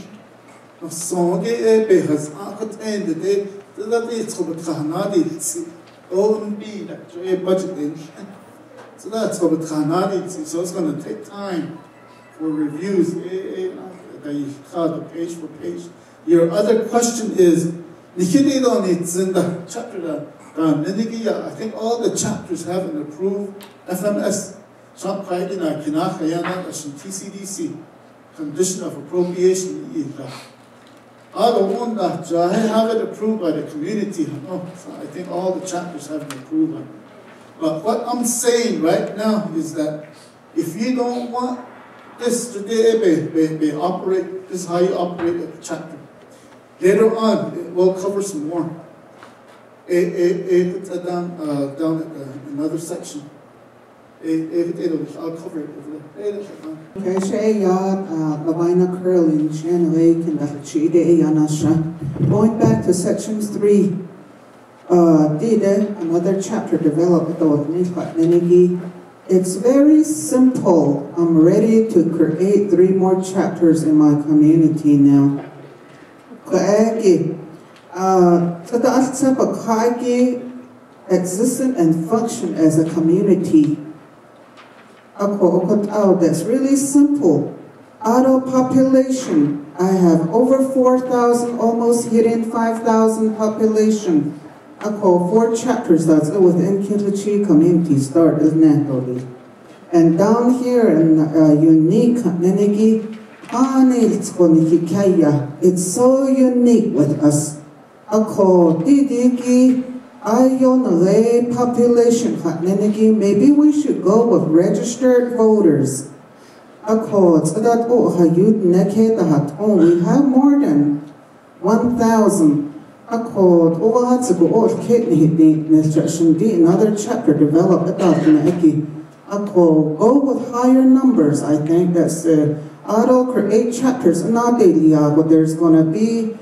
So, because I could end the day that it's over Kanadi. Be that budget. So that's what so it's going to take time for reviews. Page for page. Your other question is, it's in the chapter I think all the chapters have an approved FMS, TCDC, condition of appropriation. I don't want that. I have it approved by the community. No, so I think all the chapters have been approved. But what I'm saying right now is that if you don't want this to operate, this is how you operate a chapter. Later on, we'll cover some more. Down at another section. I'll cover it over there. Going back to section 3, another chapter developed with it's very simple. I'm ready to create 3 more chapters in my community now. Existent and function as a community. That's really simple. Auto population. I have over 4,000, almost hitting 5,000 population. I call 4 chapters that's within Kintachi community start, isn't it? And down here in unique Nenegi, it's so unique with us. I call Didiki. Population, maybe we should go with registered voters. We have more than 1,000. Another chapter developed go with higher numbers. I think that's auto create chapters. Not daily, but there's going to be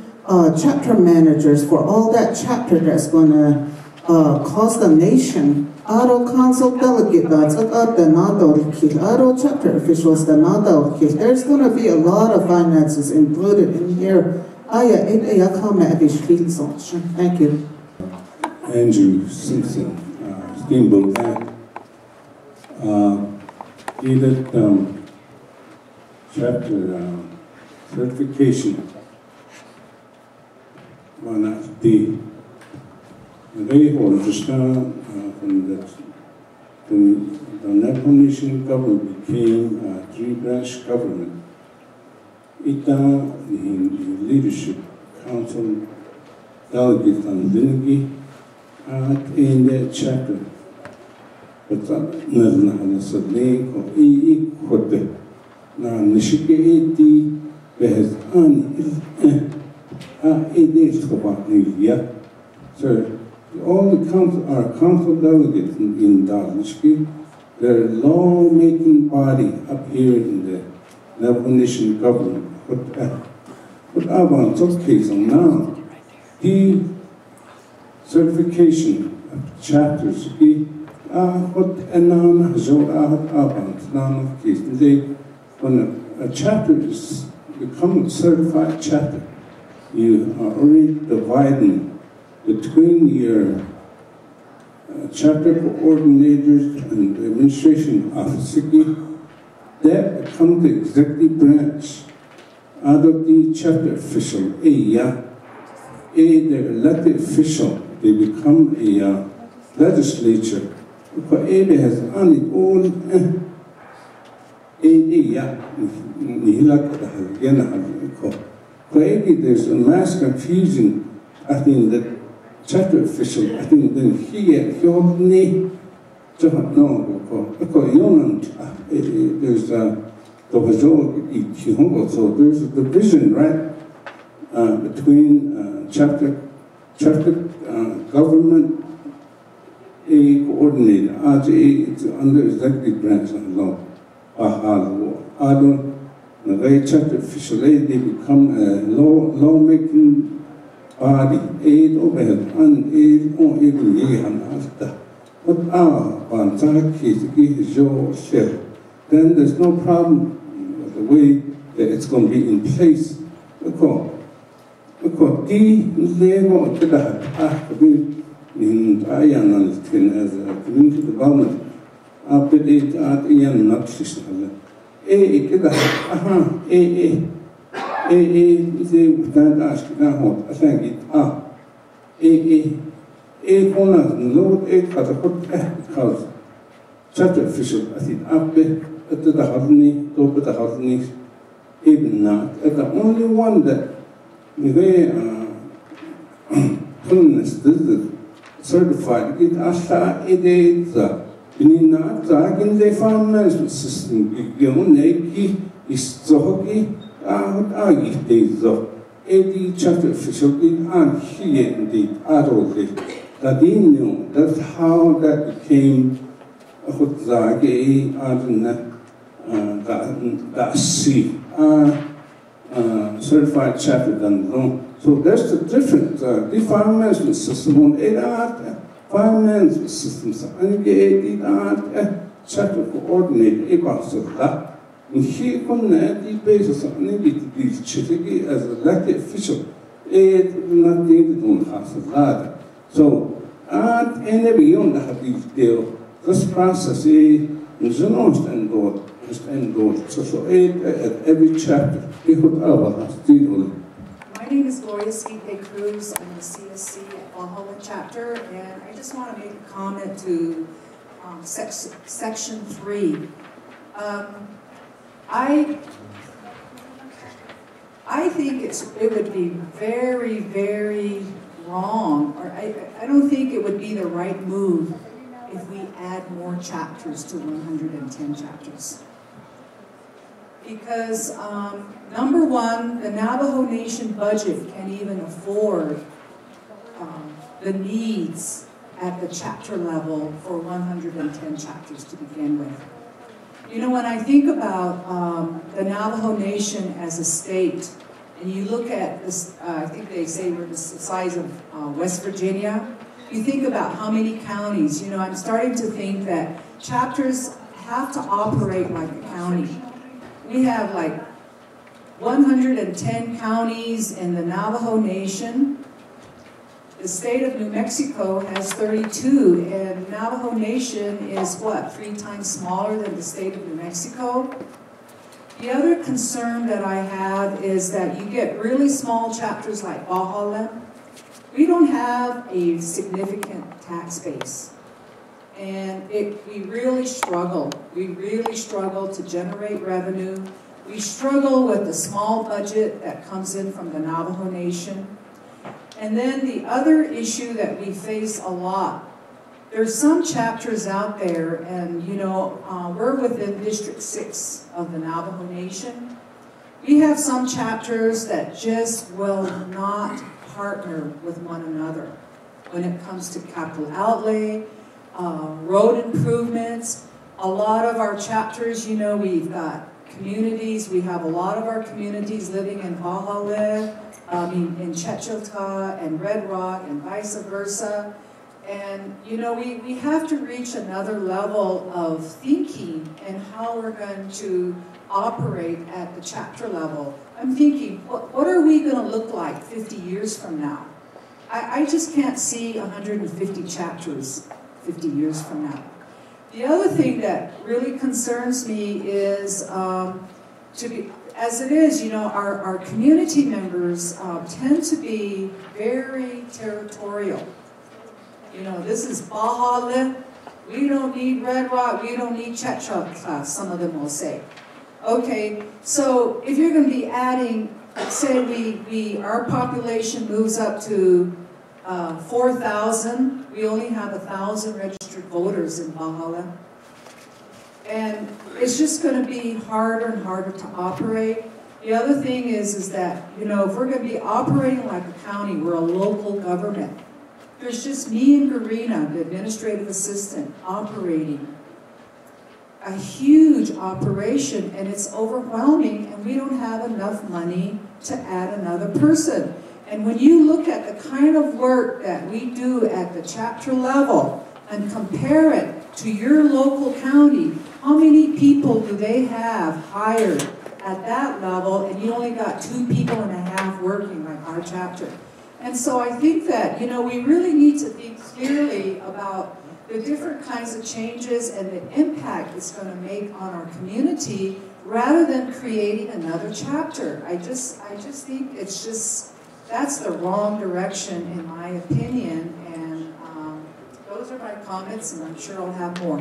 chapter managers for all that chapter that's going to cost the nation. Auto council delegate that's auto chapter officials there's going to be a lot of finances included in here. Thank you. Andrew Simpson, Steamboat Act. Chapter certification. They understand when the Navajo Nation government became a 3-branch government, the leadership council delegates on Dinigi in that chapter. But so all the council delegates in Dalmishki, they're a law-making body up here in the Navajo Nation government. But about okay, so now the certification of chapters what N.N.C. when a chapter is become a certified chapter, you are already dividing between your chapter coordinators and the administration officer. That becomes the executive branch out of the chapter official. The elected official, they become a legislature. Because A has only own there's a mass confusion. I think that chapter official, I think then here, there's so there's a division, right, between chapter government coordinator, it's under executive branch of law. The chapter official, they become a law-making body. Aid overhead, and aid on even after. But then there's no problem with the way that it's going to be in place. Because as a community development, because chapter official, I think, at the Hudney, top of the Hudney, even not, at the only one that they certified, it Asha Ede. In the farm management system, is Zohoki, Agi days of 80 chapter official, and here indeed, adultly. That he knew, that's how that became a Hutzagi, that C, certified chapter than so there's the difference. The farm management system on 8 farm management systems, and the chapter coordinator about that. And he couldn't the basis of these chitty as an elected official. It not needed on half of that. So, and beyond that, these deal, this process is not endorsed. So, at every chapter, it would have My name is Gloria Skipe Cruz. I'm the CSC at Valhalla chapter, and I just want to make a comment to section 3. I think it would be very, very wrong, or I don't think it would be the right move if we add more chapters to 110 chapters. Because number one, the Navajo Nation budget can't even afford the needs at the chapter level for 110 chapters to begin with. You know, when I think about the Navajo Nation as a state, and you look at this, I think they say we're the size of West Virginia, you think about how many counties. You know, I'm starting to think that chapters have to operate like a county. We have like 110 counties in the Navajo Nation. The state of New Mexico has 32, and Navajo Nation is what, 3 times smaller than the state of New Mexico? The other concern that I have is that you get really small chapters like Valhalla. We don't have a significant tax base. And we really struggle. We really struggle to generate revenue. We struggle with the small budget that comes in from the Navajo Nation. And then the other issue that we face a lot, there's some chapters out there, and you know, we're within District 6 of the Navajo Nation. We have some chapters that just will not partner with one another when it comes to capital outlay, road improvements. A lot of our chapters, you know, we've got communities. We have a lot of our communities living in Valhalla, in Chechilta and Red Rock and vice versa. And, you know, we have to reach another level of thinking and how we're going to operate at the chapter level. I'm thinking, what are we going to look like 50 years from now? I just can't see 150 chapters 50 years from now. The other thing that really concerns me is, as it is, you know, our community members tend to be very territorial. You know, this is Valhalla. We don't need Red Rock. We don't need Chechilta, some of them will say. Okay, so if you're going to be adding, say our population moves up to 4,000, we only have 1,000 registered voters in Valhalla. And it's just going to be harder and harder to operate. The other thing is that, you know, if we're going to be operating like a county, we're a local government. There's just me and Garina, the administrative assistant, operating a huge operation, and it's overwhelming, and we don't have enough money to add another person. And when you look at the kind of work that we do at the chapter level and compare it to your local county, how many people do they have hired at that level, and you only got 2.5 people working like our chapter? And so I think that, you know, we really need to think clearly about the different kinds of changes and the impact it's going to make on our community rather than creating another chapter. I just think it's just, that's the wrong direction in my opinion, and those are my comments, and I'm sure I'll have more.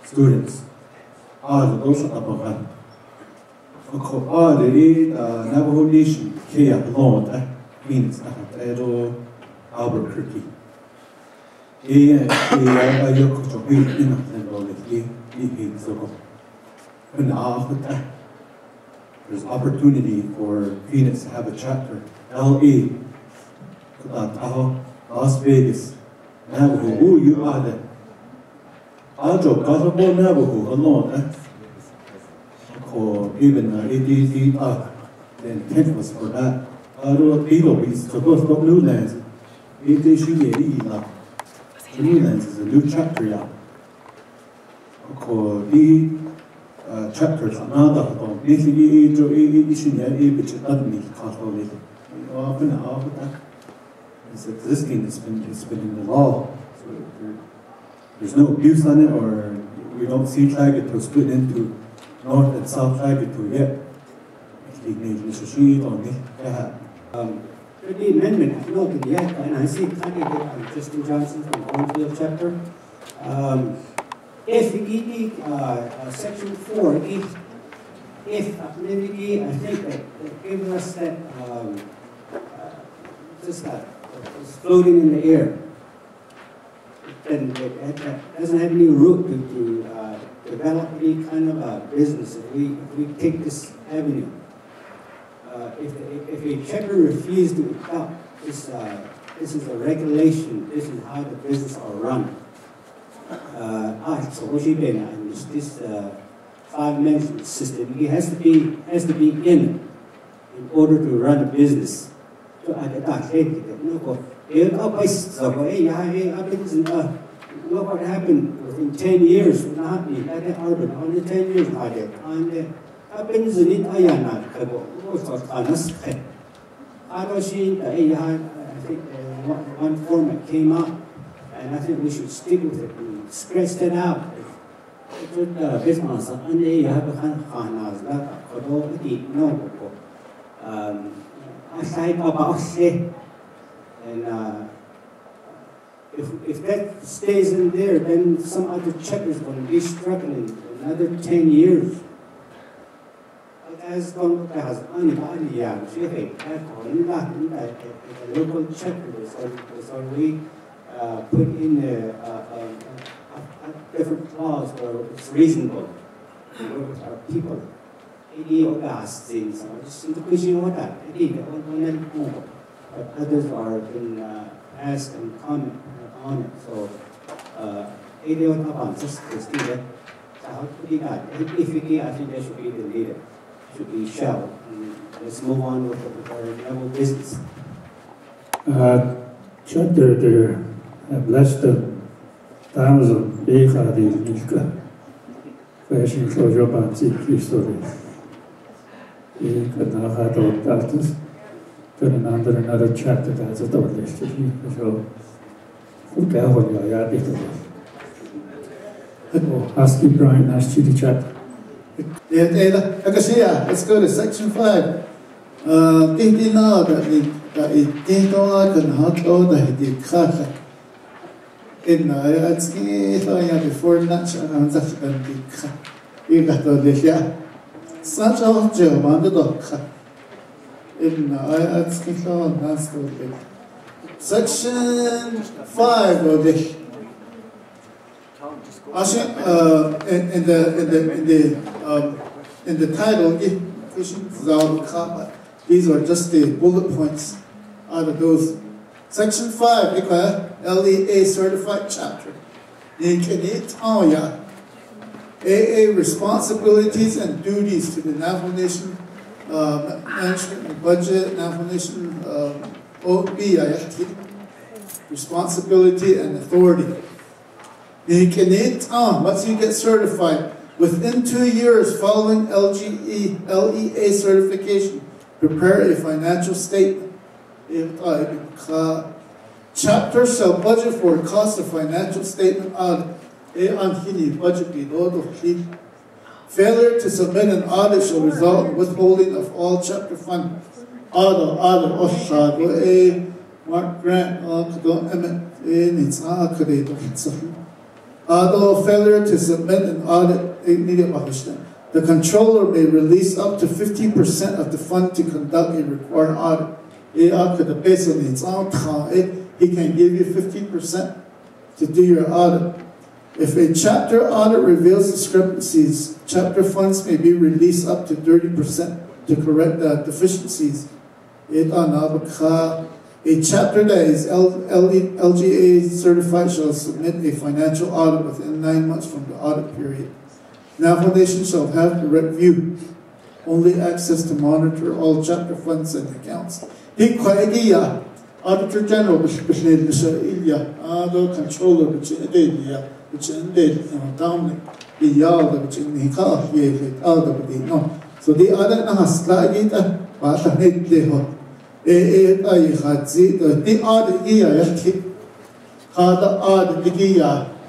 Students Navajo Nation Code means Albuquerque. There's opportunity for Phoenix to have a chapter. LA, Las Vegas, Navajo, who you are there? Ajo, Navajo alone, or even ADD, the intent was for that. People, we supposed to New Lands. New Lands is a new chapter, yeah. The chapters are not basically it's existing, it's been in the law. So there's no abuse on it, or we don't see Tragit to split into North and South Tragit yet. The amendment is not yet, and I see candidate Justin Johnson from Cornfield chapter. If section 4, if maybe I think that gave us that just that it's floating in the air, then it doesn't have any root to develop any kind of a business if we take this avenue. If a chapter refuses to adopt this, this is a regulation, this is how the business are run. This 5 management system, it has to be in order to run a business. So look what happened within 10 years. Arbin, only 10 years. I think one format came up, and I think we should stick with it and scratch that out. And if that stays in there, then some other chapter is going to be struggling for another 10 years. as don't has any young, she in the local chapter, so we put in a different clause where it's reasonable to work with our people. Any of us things, just in the question what that, but others are been asked and comment on it. So, any of us just still how to be that. If you do, I think that should be the leader, should be shall. Let's move on with our level business. Chapter there have less than 1,000 acres in Milka. Fashion show your party, history. You could now have all that. Turn under another chapter that's a double list. So, who can hold your yard? Ask you, Brian, ask you to chat. Let's go to section 5. Did know that it did not and hot order the car. In before lunch and that's going to be car. You got all this, yeah. Such a job on the dog. In section 5 of this. In the title, these are just the bullet points out of those. Section 5, LEA certified chapter. AA responsibilities and duties to the Navajo Nation management and budget, Navajo Nation OB, responsibility and authority. Once you get certified, within 2 years following LEA certification, prepare a financial statement. Chapter shall budget for cost of financial statement audit. Failure to submit an audit shall result in withholding of all chapter funds. Mark Grant, although failure to submit an audit, the controller may release up to 50% of the fund to conduct a required audit. He can give you 15% to do your audit. If a chapter audit reveals discrepancies, chapter funds may be released up to 30% to correct the deficiencies. A chapter that is LGA certified shall submit a financial audit within 9 months from the audit period. Navajo Nation shall have direct view, only access to monitor all chapter funds and accounts. Auditor General, Controller, so the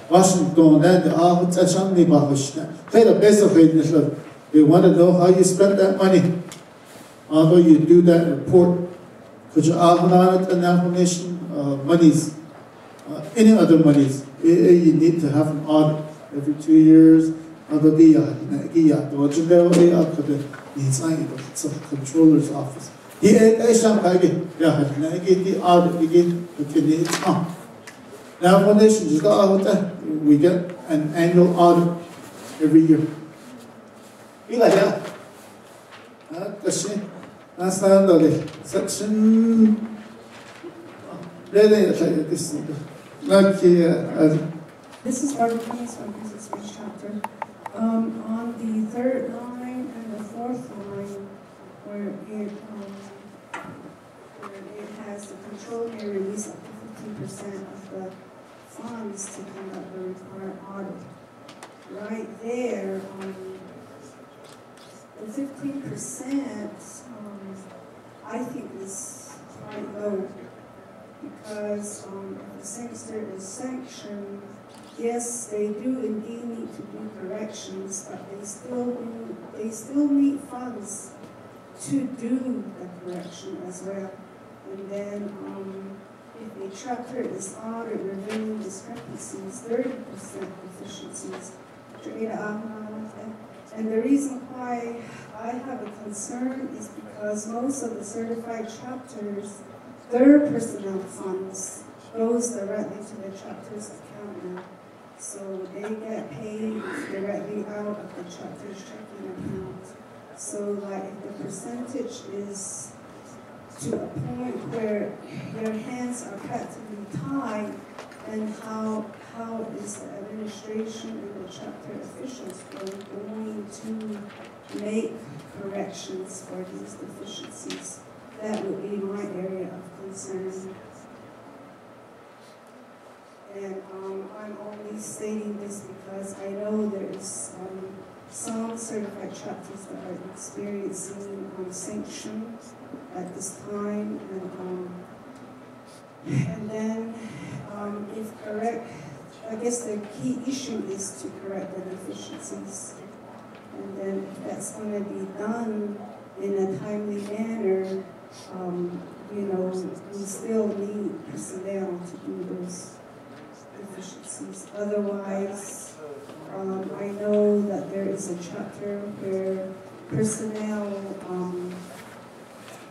Washington and they want to know how you spent that money. Although you do that report, could you audit the Navajo Nation monies, any other monies? You need to have an audit every 2 years. The controller's office. Navajo Nation, we get an annual audit every year. That's the section. This is Arbin Mitchell, Business Reach Chapter. On the third line and the fourth line, where it has the control may release up to 15% of the funds to conduct the required audit. Right there, the 15%, I think is quite low, because if the sector is sanctioned, yes, they do indeed need to do corrections, but they still need funds to do the correction as well. And then if a chapter is audited revealing discrepancies, 30% deficiencies, And the reason why I have a concern is because most of the certified chapters, their personnel funds goes directly to the chapter's account now. So they get paid directly out of the chapter's checking account. So like if the percentage is to a point where your hands are practically tied, then how is the administration and the chapter officials going to make corrections for these deficiencies? That would be my area of concern. And I'm only stating this because I know there's some certified chapters that are experiencing sanction at this time, and then if correct, I guess the key issue is to correct the deficiencies, and then if that's going to be done in a timely manner, you know, we still need personnel to do those deficiencies. Otherwise, I know that there is a chapter where personnel,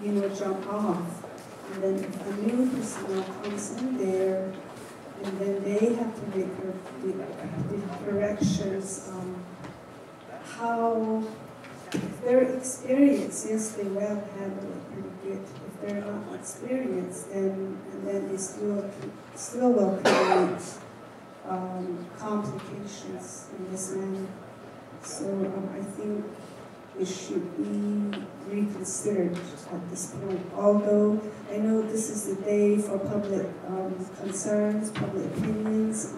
you know, jump off, and then if a new personnel comes in there, and then they have to make the corrections. How, if they're experienced, yes, they will handle it pretty good. If they're not experienced, then it still will create complications in this manner. So I think it should be reconsidered at this point. Although I know this is the day for public concerns, public opinions.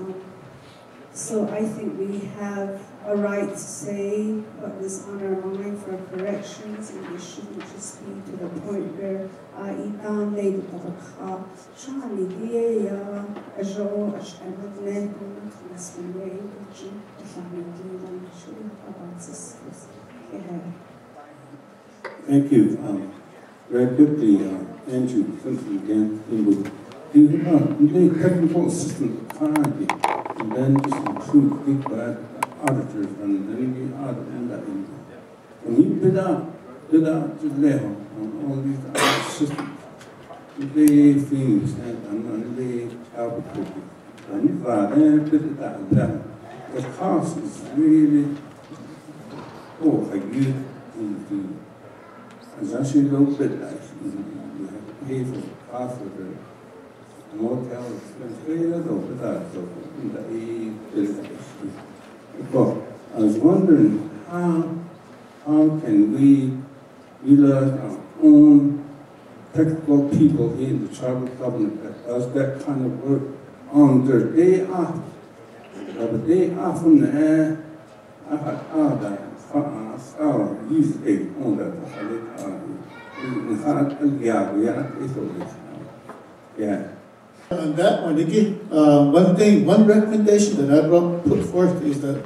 So I think we have a right to say what is on our mind for corrections, and it shouldn't just be to the point where itan lady tabakha shani diya ajo ashkanatne kunasmay uchi shani diya shuri abatsis. Thank you. Very quickly, Andrew, something again. The technical assistant currently, and then just include big bad auditors and then the audit and that. When you bid out to level on all these systems, they things and they Albuquerque, and that. The cost is really it's actually a little bit actually. You have to pay for the cost of the motel expense. Well, I was wondering how can we utilize our own technical people here in the tribal government that does that kind of work on their day off. The day off from the air, I had all that. Usually on that. Yeah. On that one, again, one recommendation that I put forth is that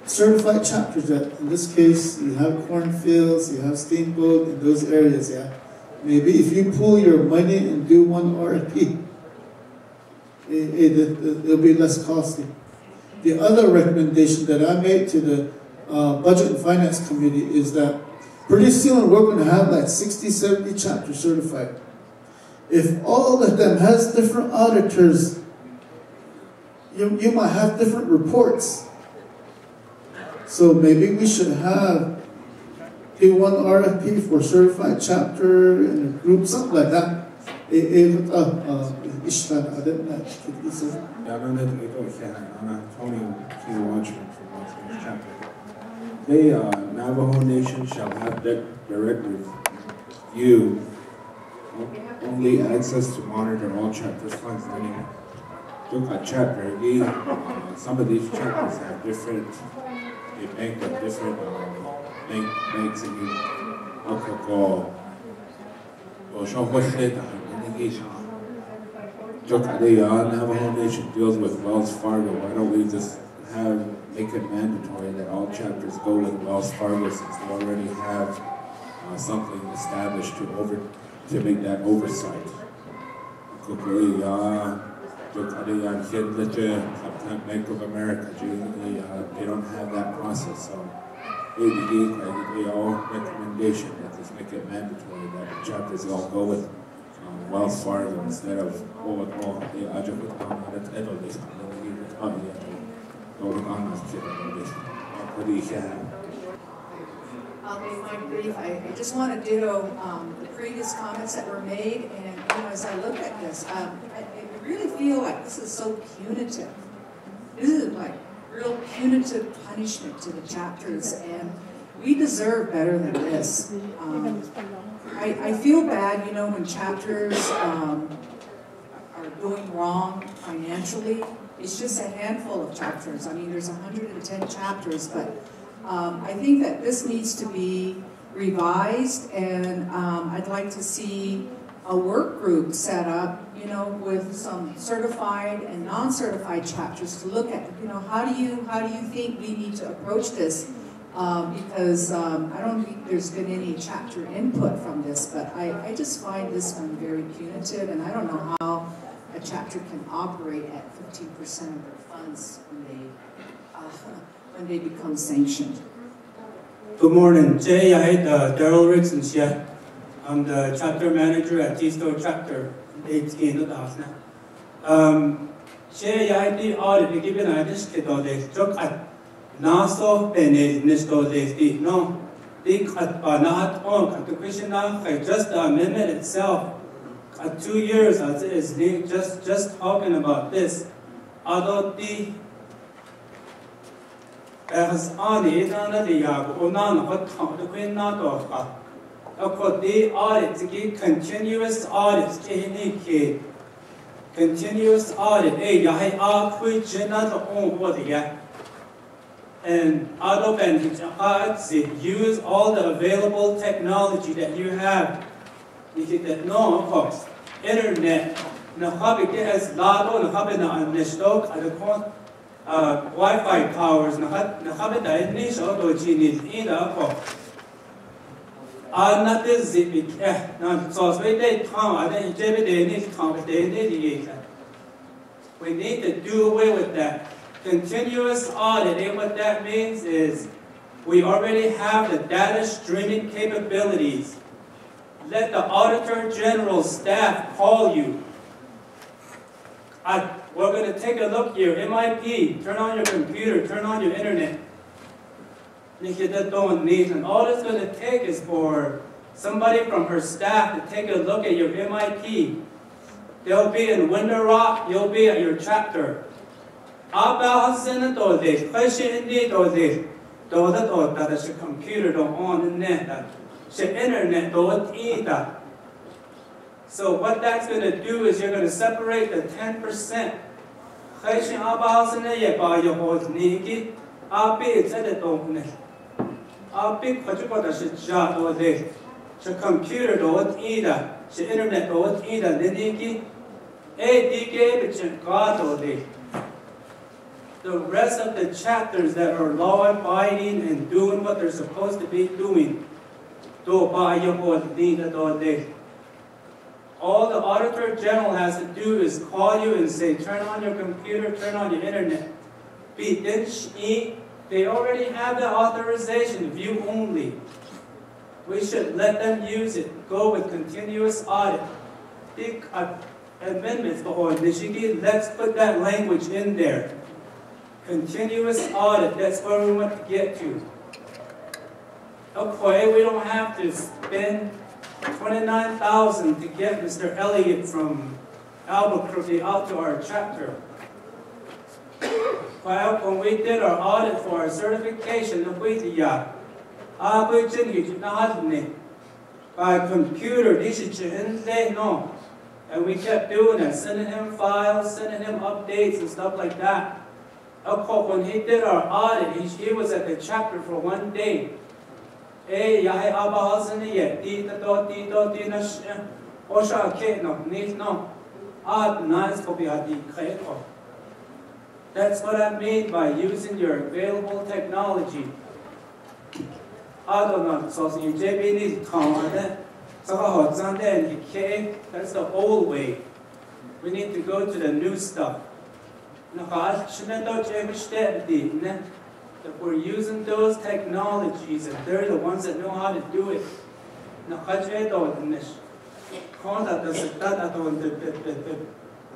certified chapters that, in this case, you have cornfields, you have steamboat in those areas, yeah. Maybe if you pool your money and do one RFP, it'll be less costly. The other recommendation that I made to the Budget and Finance Committee is that pretty soon we're going to have like 60, 70 chapters certified. If all of them has different auditors, you might have different reports. So maybe we should do one RFP for certified chapter in a group, something like that. They, Navajo Nation shall have direct review, only access to monitor all chapters funds. Look at chapter E. Some of these chapters have different, they bank with different banks and alcohol. Navajo Nation deals with Wells Fargo. Why don't we just make it mandatory that all chapters go with Wells Fargo, since we already have something established to make that oversight. Bank of America, they don't have that process. So they all recommendation that just make it mandatory that the chapters all go with Wells Fargo instead of the I'll make mine brief. I just want to ditto the previous comments that were made, and as I look at this, I really feel like this is so punitive. This is like real punitive punishment to the chapters, and we deserve better than this. I feel bad, when chapters are doing wrong financially. It's just a handful of chapters. I mean, there's 110 chapters, but I think that this needs to be revised, and I'd like to see a work group set up, with some certified and non-certified chapters to look at, how do you think we need to approach this? Because I don't think there's been any chapter input from this, but I just find this one very punitive, and I don't know how a chapter can operate at 15% of their funds when they become sanctioned. Good morning. Jay, I Daryl Rickson here. I'm the chapter manager at T-Store Chapter. Jay, I did audit given I just get all this. Took at Naso Benet Nisto Day. No, they cut Banat on at the Christian just the amendment itself. At 2 years, as is just talking about this. Although the as on the Yag or none of the Queen not of the audit to give continuous audits, continuous audit, and auto benefits use all the available technology that you have. You get that no, of course, internet. As Lado, Wi-Fi towers, not this zip. So we need to do away with that. Continuous audit, and what that means is we already have the data streaming capabilities. Let the Auditor General staff call you. We're going to take a look here. MIP, turn on your computer, turn on your internet. And all it's going to take is for somebody from her staff to take a look at your MIP. They'll be in Window Rock, you'll be at your chapter. Computer on the net. Internet. So what that's going to do is you're going to separate the 10%. Computer internet the rest of the chapters that are law-abiding and doing what they're supposed to be doing. All the Auditor General has to do is call you and say, turn on your computer, turn on your internet. They already have the authorization, view only. We should let them use it. Go with continuous audit. Amendments, let's put that language in there. Continuous audit, that's where we want to get to. Okay, we don't have to spend $29,000 to get Mr. Elliott from Albuquerque out to our chapter. Well, when we did our audit for our certification, by computer, no. And we kept doing it, sending him files, sending him updates and stuff like that. When he did our audit, he was at the chapter for 1 day. That's what I mean by using your available technology. That's the old way. We need to go to the new stuff. If we're using those technologies, and they're the ones that know how to do it.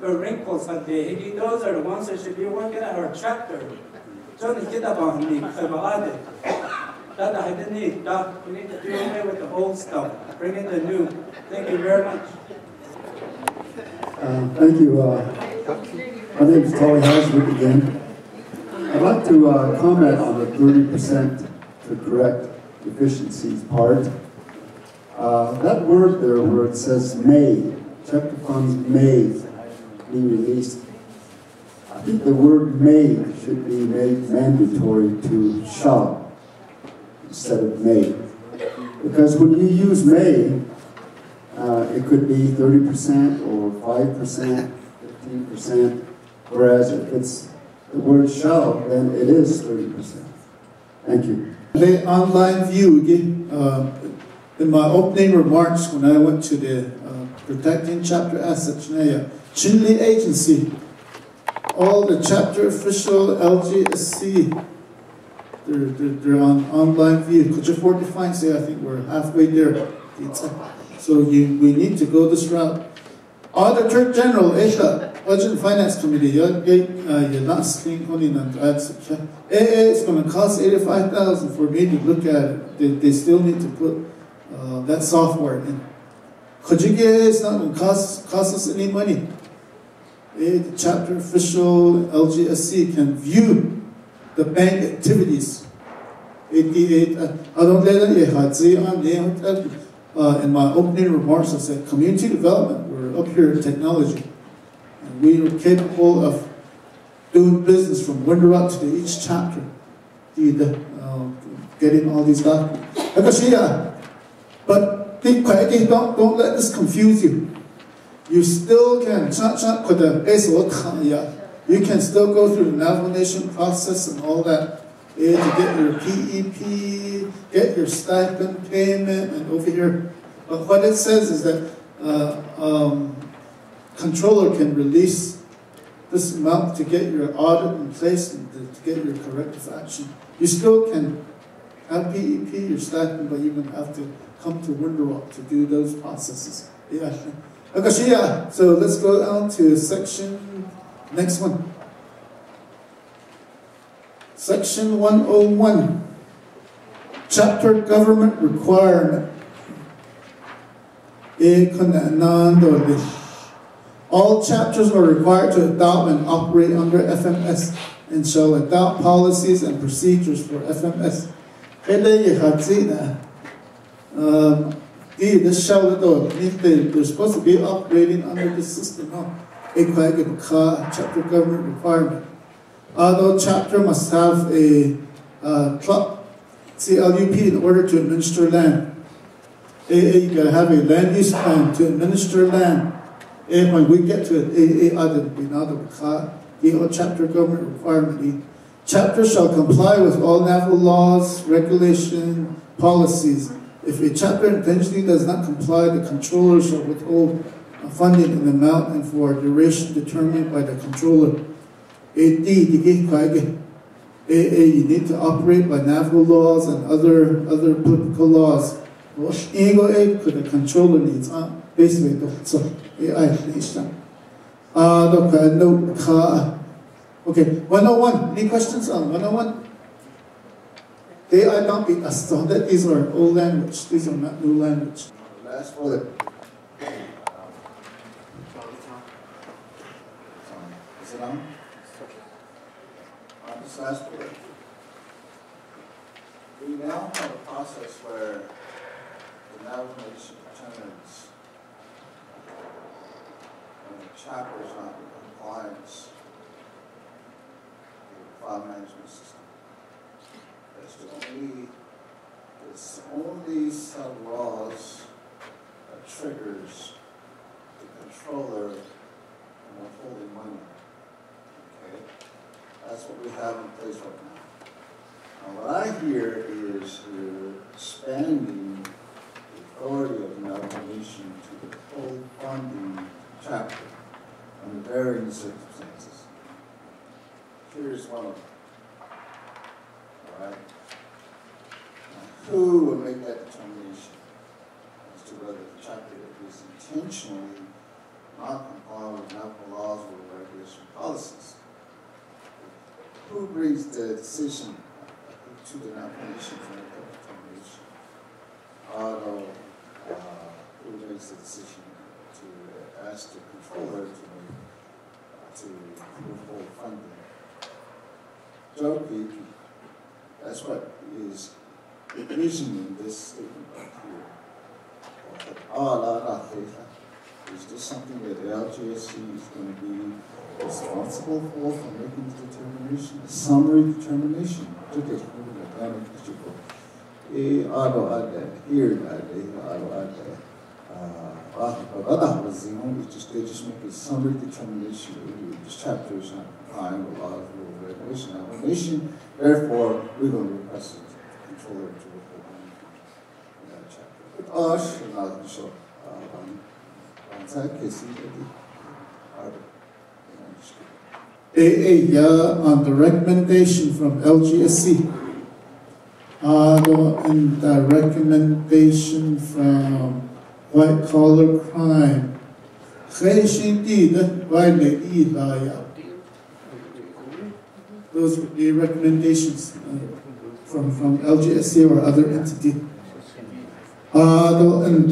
The wrinkles, those are the ones that should be working at our tractor. We need to do away with the old stuff, bring in the new. Thank you very much. Thank you. My name is Tolly Hasbrook again. I'd like to comment on the 30% to correct deficiencies part. That word there where it says may, chapter funds may be released. I think the word may should be made mandatory to shall instead of may. Because when you use may, it could be 30% or 5%, 15%, whereas if it's the word shall, then it is 30%. Thank you. The online view, in my opening remarks when I went to the Protecting Chapter Assets Chinli Agency, all the chapter official LGSC, they're on online view. Could you afford Defiance? I think we're halfway there. So we need to go this route. Auditor General, Budget and Finance Committee, it's going to cost $85,000 for me to look at it. They still need to put that software in. Could you get it's not going to cost us any money? The chapter official LGSC can view the bank activities. In my opening remarks, I said community development. We're up here in technology, and we are capable of doing business from Window Rock to each chapter, getting all these documents. But don't let this confuse you. You still can, you can still go through the Navajo Nation process and all that to get your PEP, get your stipend payment, and over here. But what it says is that controller can release this amount to get your audit in place and to get your corrective action. You still can have PEP, your stipend, but you're going to have to come to Window Rock to do those processes. Okay, so let's go down to section, next one. Section 101, Chapter Government Requirement. All chapters are required to adopt and operate under FMS and shall adopt policies and procedures for FMS. They're supposed to be operating under the system. Chapter government requirement. Although chapter must have a CLUP in order to administer land. You gotta have a land use plan to administer land. And when we get to it, chapter government requirement. Chapter shall comply with all Navajo laws, regulation, policies. If a chapter intentionally does not comply, the controller shall withhold funding in amount and for a duration determined by the controller. You need to operate by Navajo laws and other political laws. The controller needs basically so okay, 101. Any questions on 101? They are not being astounded. These are old language. These are not new language. Last bullet. Is it on? This last bullet. We now have a process where the Navajo Nation determines when the chapter is not in compliance with the file management system. It's only some laws that triggers the controller and withholding money. Okay? That's what we have in place right now. Now what I hear is expanding the authority of the Navajo Nation to withhold funding chapter. one of them. All right? Now, who will make that determination as to whether the chapter is intentionally not complying with Navajo laws or regulation policies? Who brings the decision to the Navajo Nation to make that determination? Who makes the decision to ask the controller to withhold funding? Joe P. That's what is envisioned in this statement right here. Is this something that the LGSC is going to be responsible for making the determination, a summary determination? They just make a summary determination. This chapter is not complying with laws, rules, regulation, Navajo Nation. Therefore, we're going to request the controller to withhold money from that chapter. But us, not sure. On the recommendation from LGSC, and the recommendation from white collar crime, those would be recommendations from LGSC or other entity. And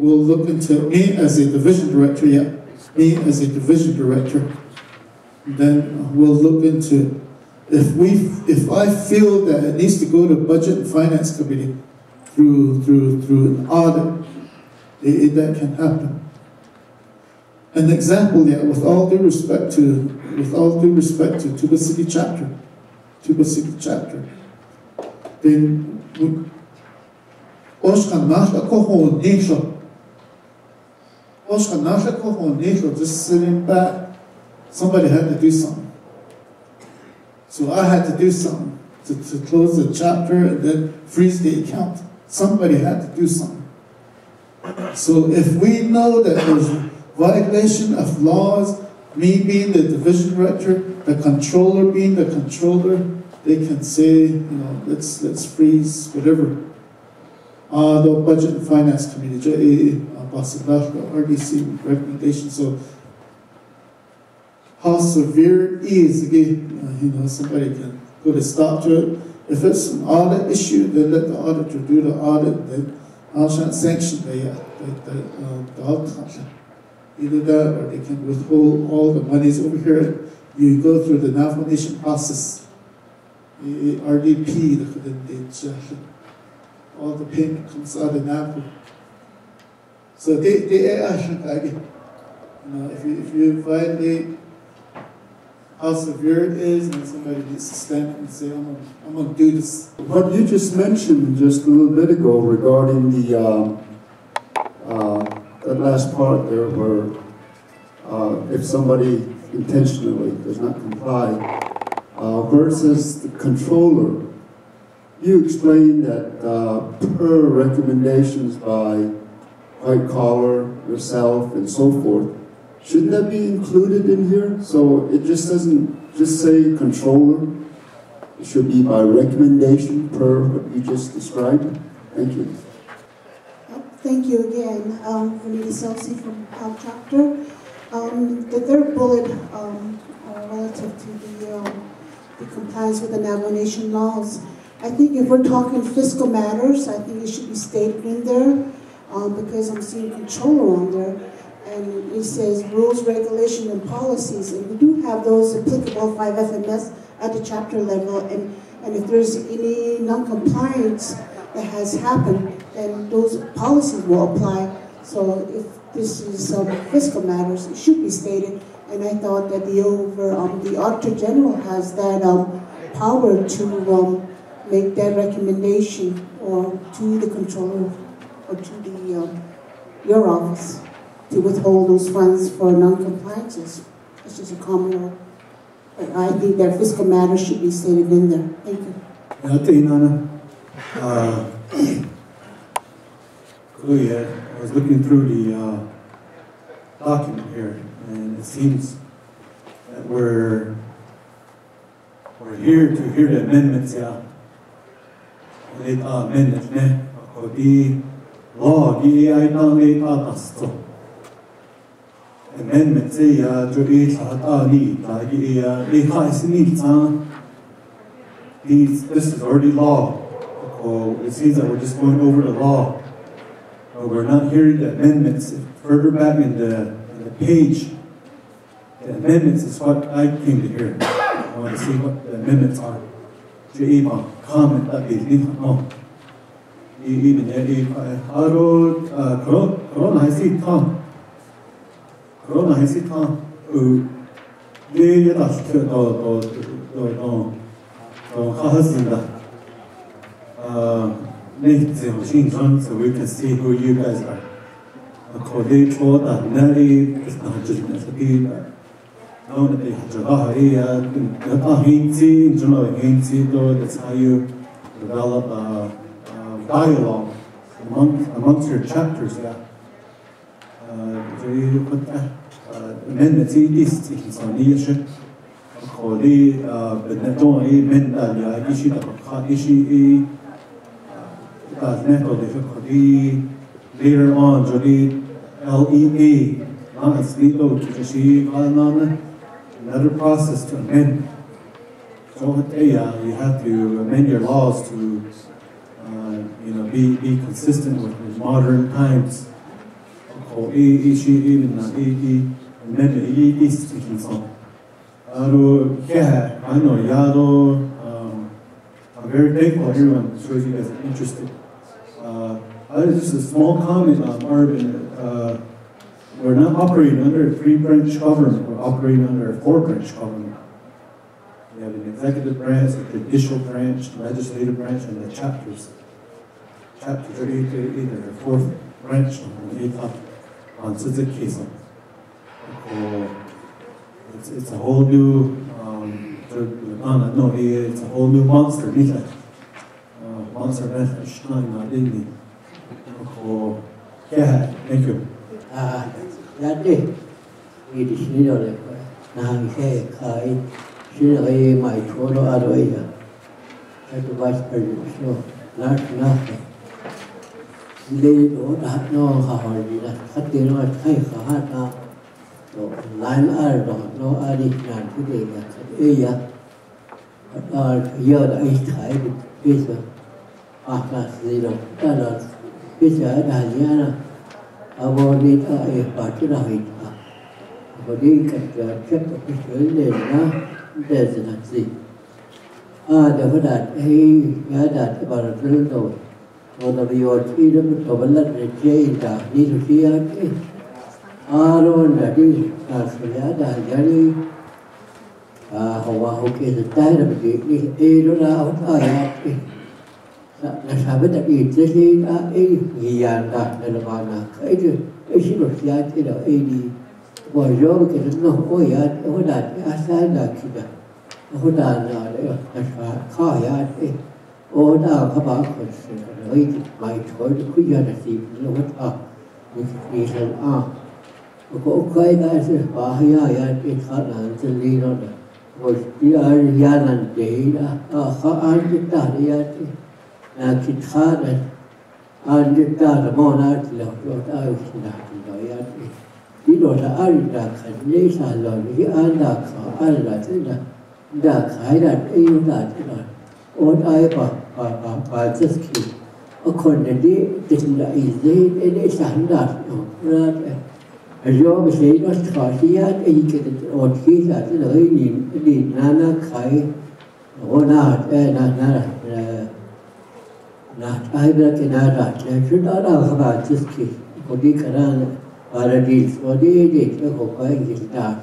we'll look into me as a division director, me as a division director. Then we'll look into if I feel that it needs to go to Budget and Finance Committee through an audit, that can happen. An example, with all due respect to Tuba City chapter, then just sitting back, somebody had to do something. So I had to do something to close the chapter and then freeze the account. Somebody had to do something. So if we know that there's a violation of laws, me being the division director, the controller being the controller, they can say, let's freeze whatever. The Budget and Finance Committee, RDC recommendation. So how severe it is, again, somebody can put a stop to it. If it's an audit issue, then let the auditor do the audit, then I'll sanction the audit. Either that or they can withhold all the monies over here. You go through the Navajo Nation process, RDP, all the payment comes out of Navajo. So they action again. If you violate how severe it is, and somebody needs to stand up and say, I'm going to do this. What you just mentioned just a little bit ago regarding the that last part there where if somebody intentionally does not comply, where it says the controller, you explained that per recommendations by white collar, yourself, and so forth, shouldn't that be included in here? So it just doesn't just say controller. It should be by recommendation per what you just described. Thank you. Thank you again, Vanita Celsi from Health Chapter. The third bullet relative to the compliance with the Navajo Nation laws. I think if we're talking fiscal matters, I think it should be stated in there because I'm seeing controller on there. And it says rules, regulation, and policies. And we do have those applicable 5 FMS at the chapter level. And if there's any non-compliance that has happened, then those policies will apply. So if this is fiscal matters, it should be stated. And I thought that the Auditor General has that power to make that recommendation or to the controller or to your office to withhold those funds for non-compliances. It's just a comment. But I think that fiscal matters should be stated in there. Thank you. I was looking through the document here, and it seems that we're We're here to hear the amendments, yeah. Amendments, ne? The law, the amendments, this is already law. It seems that we're just going over the law. We're not hearing the amendments. Further back in the page, the amendments is what I came to hear. I want to see what the amendments are. Comment that is even Corona has it Tom. Corona has it Tom. So we can see who you guys are. That's how you develop dialogue amongst your chapters. Yeah. Amendments later on, LEA, another process to amend. So you have to amend your laws to be consistent with modern times. I'm very thankful everyone shows you guys are interested. Just a small comment on Arbin. We're not operating under a 3-branch government, we're operating under a 4-branch government. We have an executive branch, a judicial branch, legislative branch, and the chapters. Chapters are either the 4th branch on Suzuki. It's a whole new, it's a whole new monster. Monster yeah, thank you. That day, we decided now she my total area. At the vice president, so not nothing. They don't know how hard it is. Cut the noise, hard now. So, line no additional today. But year the east side is after zero. Pizza Diana, I want it a party of it. But you can check the picture now, there's an see. The that he had that about a little or the your freedom to let the change need to see it. I don't that is Australia, Jenny. How is the time of the 8 hours? Let's have it at each day. Yanda, Navana, I should have said, 80 was your get no yard, or that I said that kid. Hold on, car yard, or now about my toy, the queer see, what up with me and arm. Okay, that's it, Bahia, it's hot and the lead on it. Was the Yan and Dana, It's hard and the monarch left what I was not. You know, the Aridak and Nasa Lord, the Andak, Dark, I that you that, what I by this kid. Accordingly, didn't easy, it is that, as you always say, was Trotty, you get it, or he that, need Nana Kai, or not, not I bet in that. I should not have about this case. For the Karan Paradise, or the idiot of buying his dark.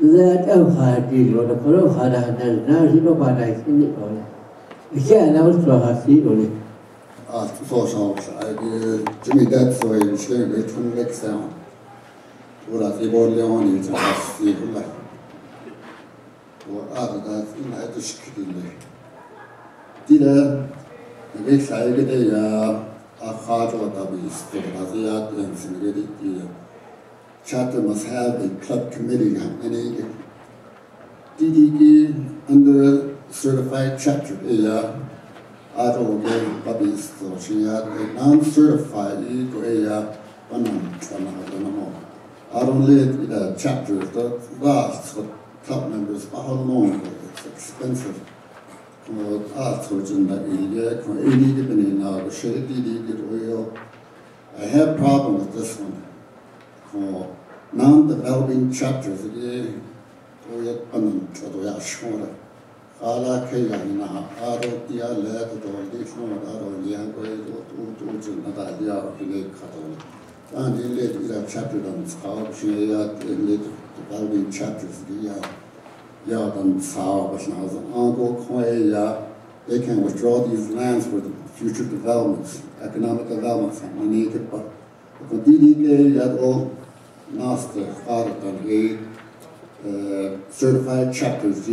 That hard deal or the Koro had now you know what I think it all. We can't also have seen only. For sure, Jimmy, that's why you're saying it from next down. What I think about Leon is a civil life. Or other than I just couldn't. Did the side of the hard water is the Asia and the charter must have a club committee and DDE under certified chapter adult puppies, so she had a non-certified I don't live in a chapter that lasts for club members for how long, it's expensive. I have problem with this one. Non-developing chapters, chapter developing chapters, they can withdraw these lands for the future developments, economic developments, and we need it, but certified chapters, so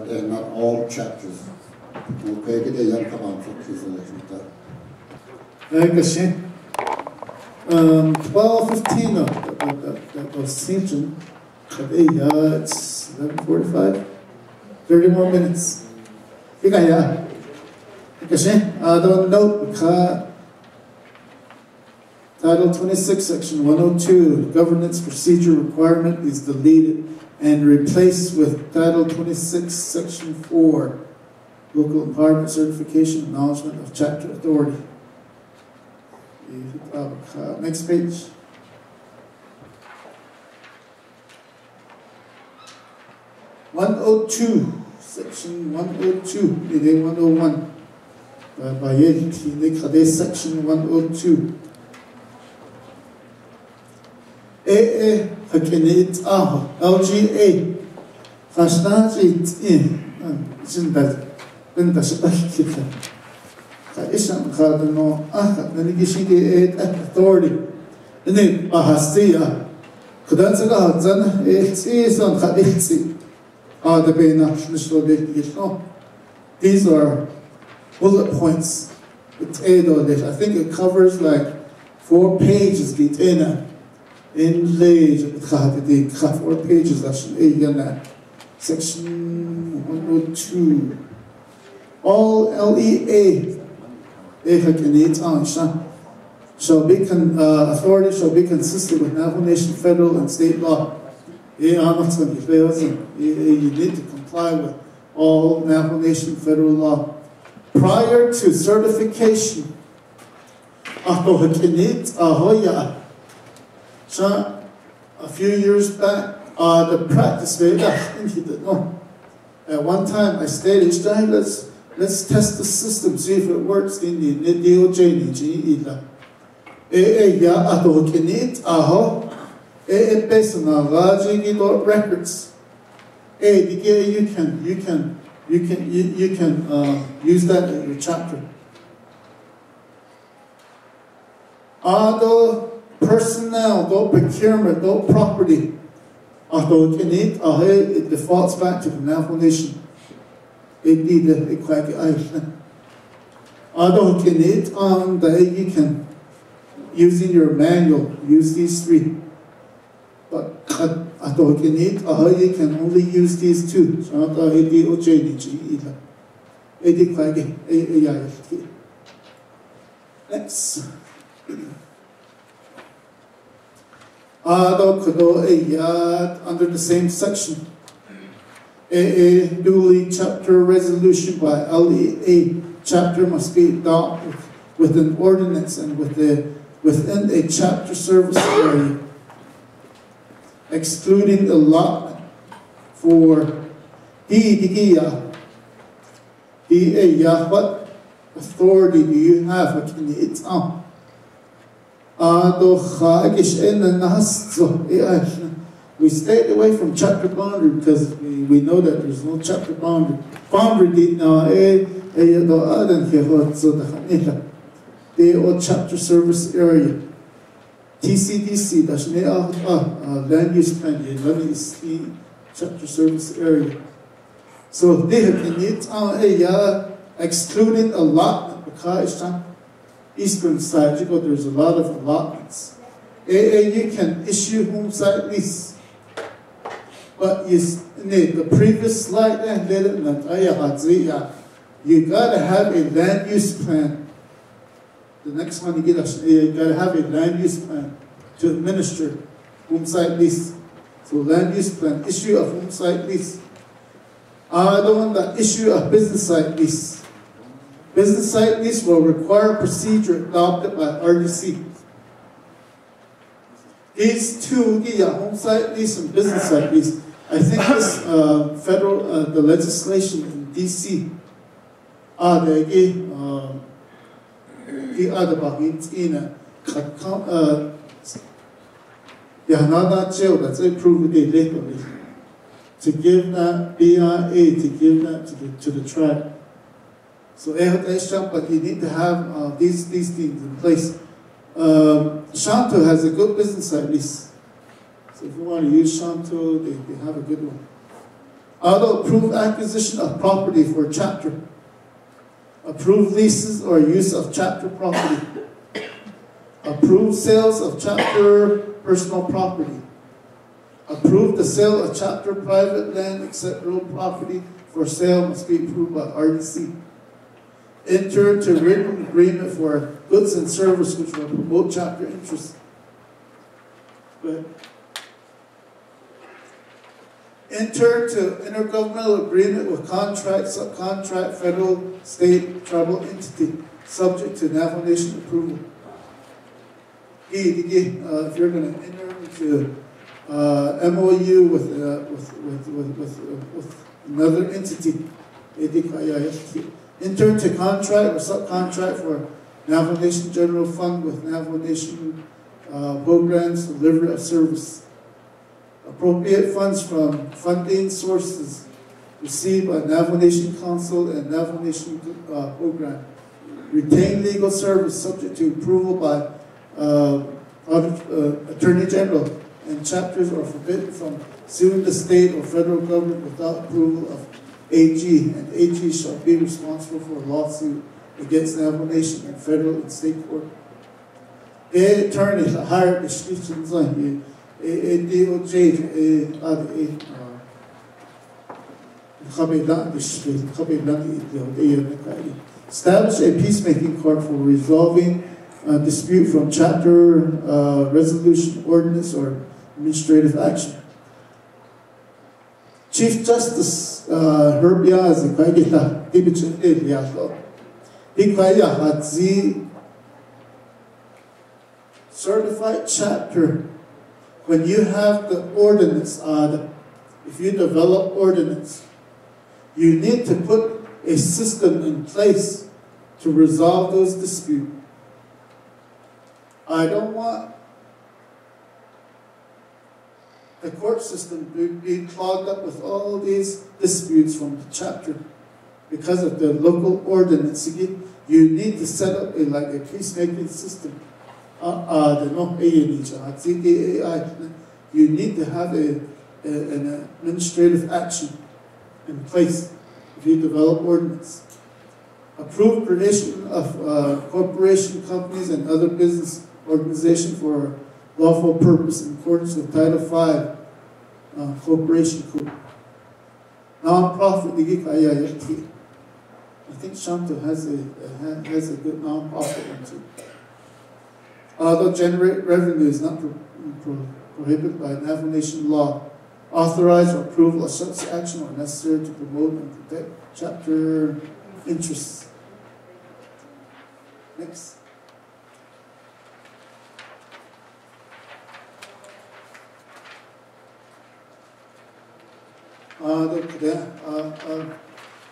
they're not all chapters. Okay, get a young come on for this. 12:15 that was Simpson. It's 11:45. 30 more minutes. I don't know. Title 26, Section 102, Governance Procedure Requirement is deleted and replaced with Title 26, Section 4, Local Empowerment Certification Acknowledgement of Chapter Authority. Next page. Section 102, 101. Section 102. LGA. Authority. These are bullet points. I think it covers like 4 pages. In 4 pages. Section 102. All LEA authority shall be consistent with Navajo Nation federal and state law. You need to comply with all Navajo Nation federal law. Prior to certification, a few years back, the practice at one time I stated, let's test the system, see if it works in the DOJ. Based on our records, you can use that in your chapter. The personnel, the procurement, the property, it defaults back to the Navajo Nation. You can, using your manual, use these 3. But you can only use these 2. Next. Under the same section, duly chapter resolution by LEA chapter must be adopted with an ordinance and within a chapter service area, excluding allotment for what authority do you have? We stayed away from chapter boundary because we know that there's no chapter boundary. The chapter service area. TCDC, land use plan, chapter service area. So they have excluding allotment because eastern side, there's a lot of allotments. You can issue home site lease, but the previous slide, you gotta have a land use plan. The next one you gotta have a land use plan to administer home site lease. So land use plan, issue of home site lease. The one that issue a business site lease. Business site lease will require procedure adopted by RDC. These two, home site lease and business site lease, I think this federal, the legislation in DC, that's approved legally to give that BIA, to give that to the tribe. So but you need to have these things in place. Shanto has a good business site lease. So if you want to use Shanto, they have a good one. Auto approved acquisition of property for a chapter. Approved leases or use of chapter property. Approved sales of chapter personal property. Approved the sale of chapter private land except real property for sale must be approved by RDC. Enter into written agreement for goods and services which will promote chapter interests. But enter into intergovernmental agreement with contract, subcontract, federal, state, tribal entity, subject to Navajo Nation approval. If you're going to enter into MOU with another entity, enter into contract or subcontract for Navajo Nation General Fund with Navajo Nation programs, delivery of service. Appropriate funds from funding sources received by Navajo Nation Council and Navajo Nation program. Retain legal service subject to approval by Attorney General, and chapters are forbidden from suing the state or federal government without approval of AG, and AG shall be responsible for a lawsuit against Navajo Nation in federal and state court. The attorney hired descriptions on establish a peacemaking court for resolving dispute from chapter resolution, ordinance, or administrative action. Chief Justice Herb Yazi, certified chapter, when you have the ordinance, if you develop ordinance, you need to put a system in place to resolve those disputes. I don't want the court system being clogged up with all these disputes from the chapter because of the local ordinance. You need to set up a peacemaking system. You need to have an administrative action in place if you develop ordinance. Approved creation of corporation, companies, and other business organization for lawful purpose in accordance with Title V Corporation Code. Non-profit, I think Shanto has a good non-profit one too. Although generate revenue is not prohibited by Navajo Nation law, authorize or approval of such action are necessary to promote and protect chapter interests. Next.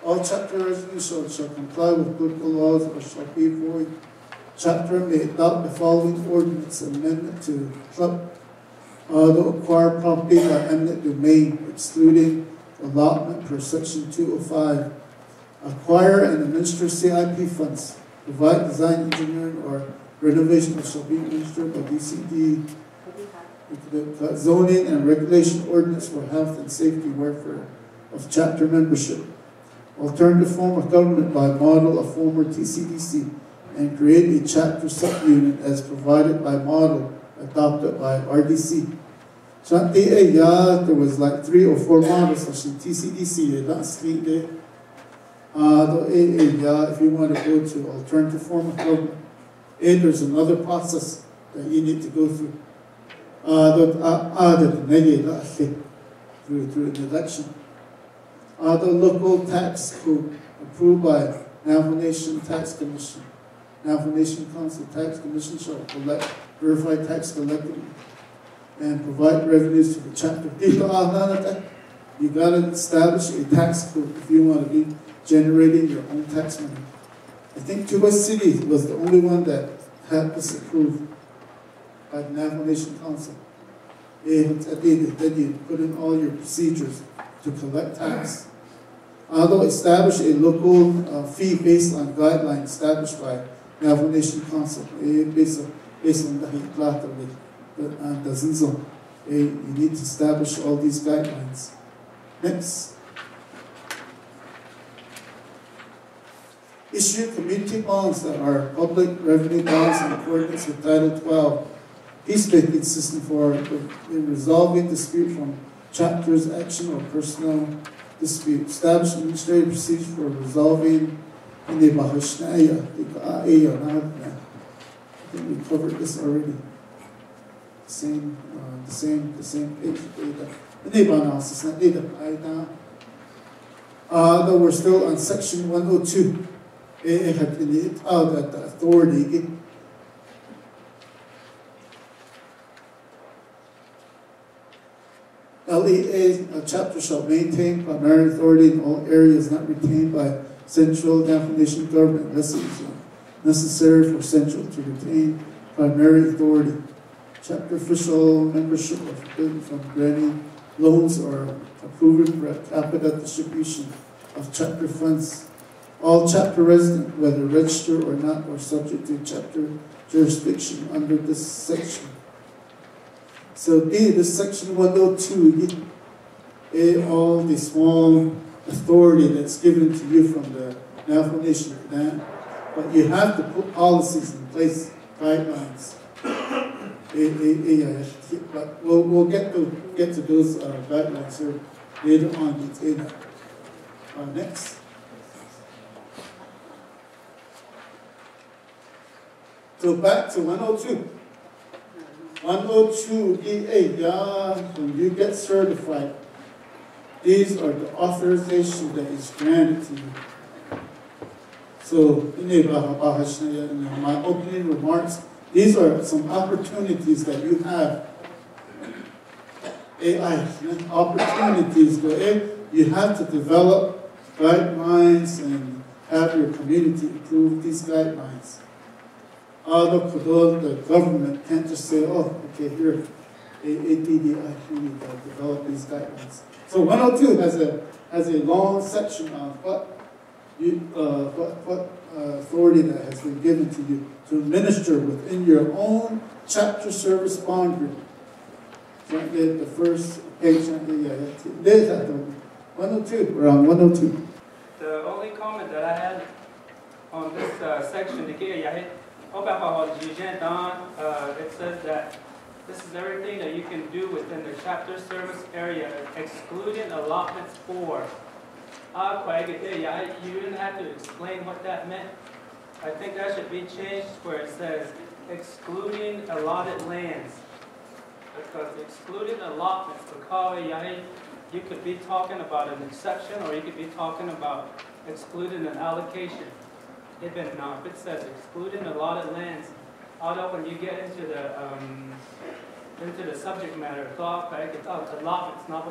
All chapter resolutions shall comply with political laws or shall be void. Chapter may adopt the following ordinance amendment to club the acquired property by eminent domain, excluding allotment per section 205. Acquire and administer CIP funds. Provide design, engineering, or renovation that shall be administered by DCD. Zoning and regulation ordinance for health and safety welfare of chapter membership. Alternative form of government by model of former TCDC, and create a chapter subunit as provided by model adopted by RDC. There was like 3 or 4 models of TCDC. That's the if you want to go to alternative form of government, there's another process that you need to go through. Through an election. The local tax code approved by Navajo Nation Tax Commission. Navajo Nation Council Tax Commission shall collect verified tax collected and provide revenues to the chapter. You got to establish a tax code if you want to be generating your own tax money. I think Tuba City was the only one that had this approved by the Navajo Nation Council. Then you put in all your procedures to collect tax. Although establish a local fee based on guidelines established by Navajo Nation Council, based on the zone. You need to establish all these guidelines. Next. Issue community bonds that are public revenue bonds in accordance with Title 12. Peacemaking system for resolving dispute from chapters, action, or personal dispute. Establish administrative procedures for resolving in the Bahashnaya. I think we covered this already. The same page. Though we're still on section 102. The authority. LEA chapter shall maintain primary authority in all areas not retained by central Navajo Nation government unless it is necessary for central to retain primary authority. Chapter official membership are forbidden from granting loans or approving per capita distribution of chapter funds. All chapter residents, whether registered or not, are subject to chapter jurisdiction under this section. So this section 102, all the small authority that's given to you from the Navajo Nation Code, but you have to put policies in place, guidelines. But we'll get to those guidelines here later on. Next. So back to 102. 102 when you get certified, these are the authorization that is granted to you. So in my opening remarks, these are some opportunities that you have. Opportunities where you have to develop guidelines and have your community approve these guidelines. The government can't just say, oh, okay, here, APDI, you need to develop these guidelines. So 102 has a long section on what authority that has been given to you to administer within your own chapter service bond group. So the first page, 102, we're on 102. The only comment that I had on this section, it says that this is everything that you can do within the chapter service area, excluding allotments for. You didn't have to explain what that meant. I think that should be changed where it says excluding allotted lands. Because excluding allotments, you could be talking about an exception or you could be talking about excluding an allocation. If it says excluding allotted lands, although when you get into the subject matter, allotments, not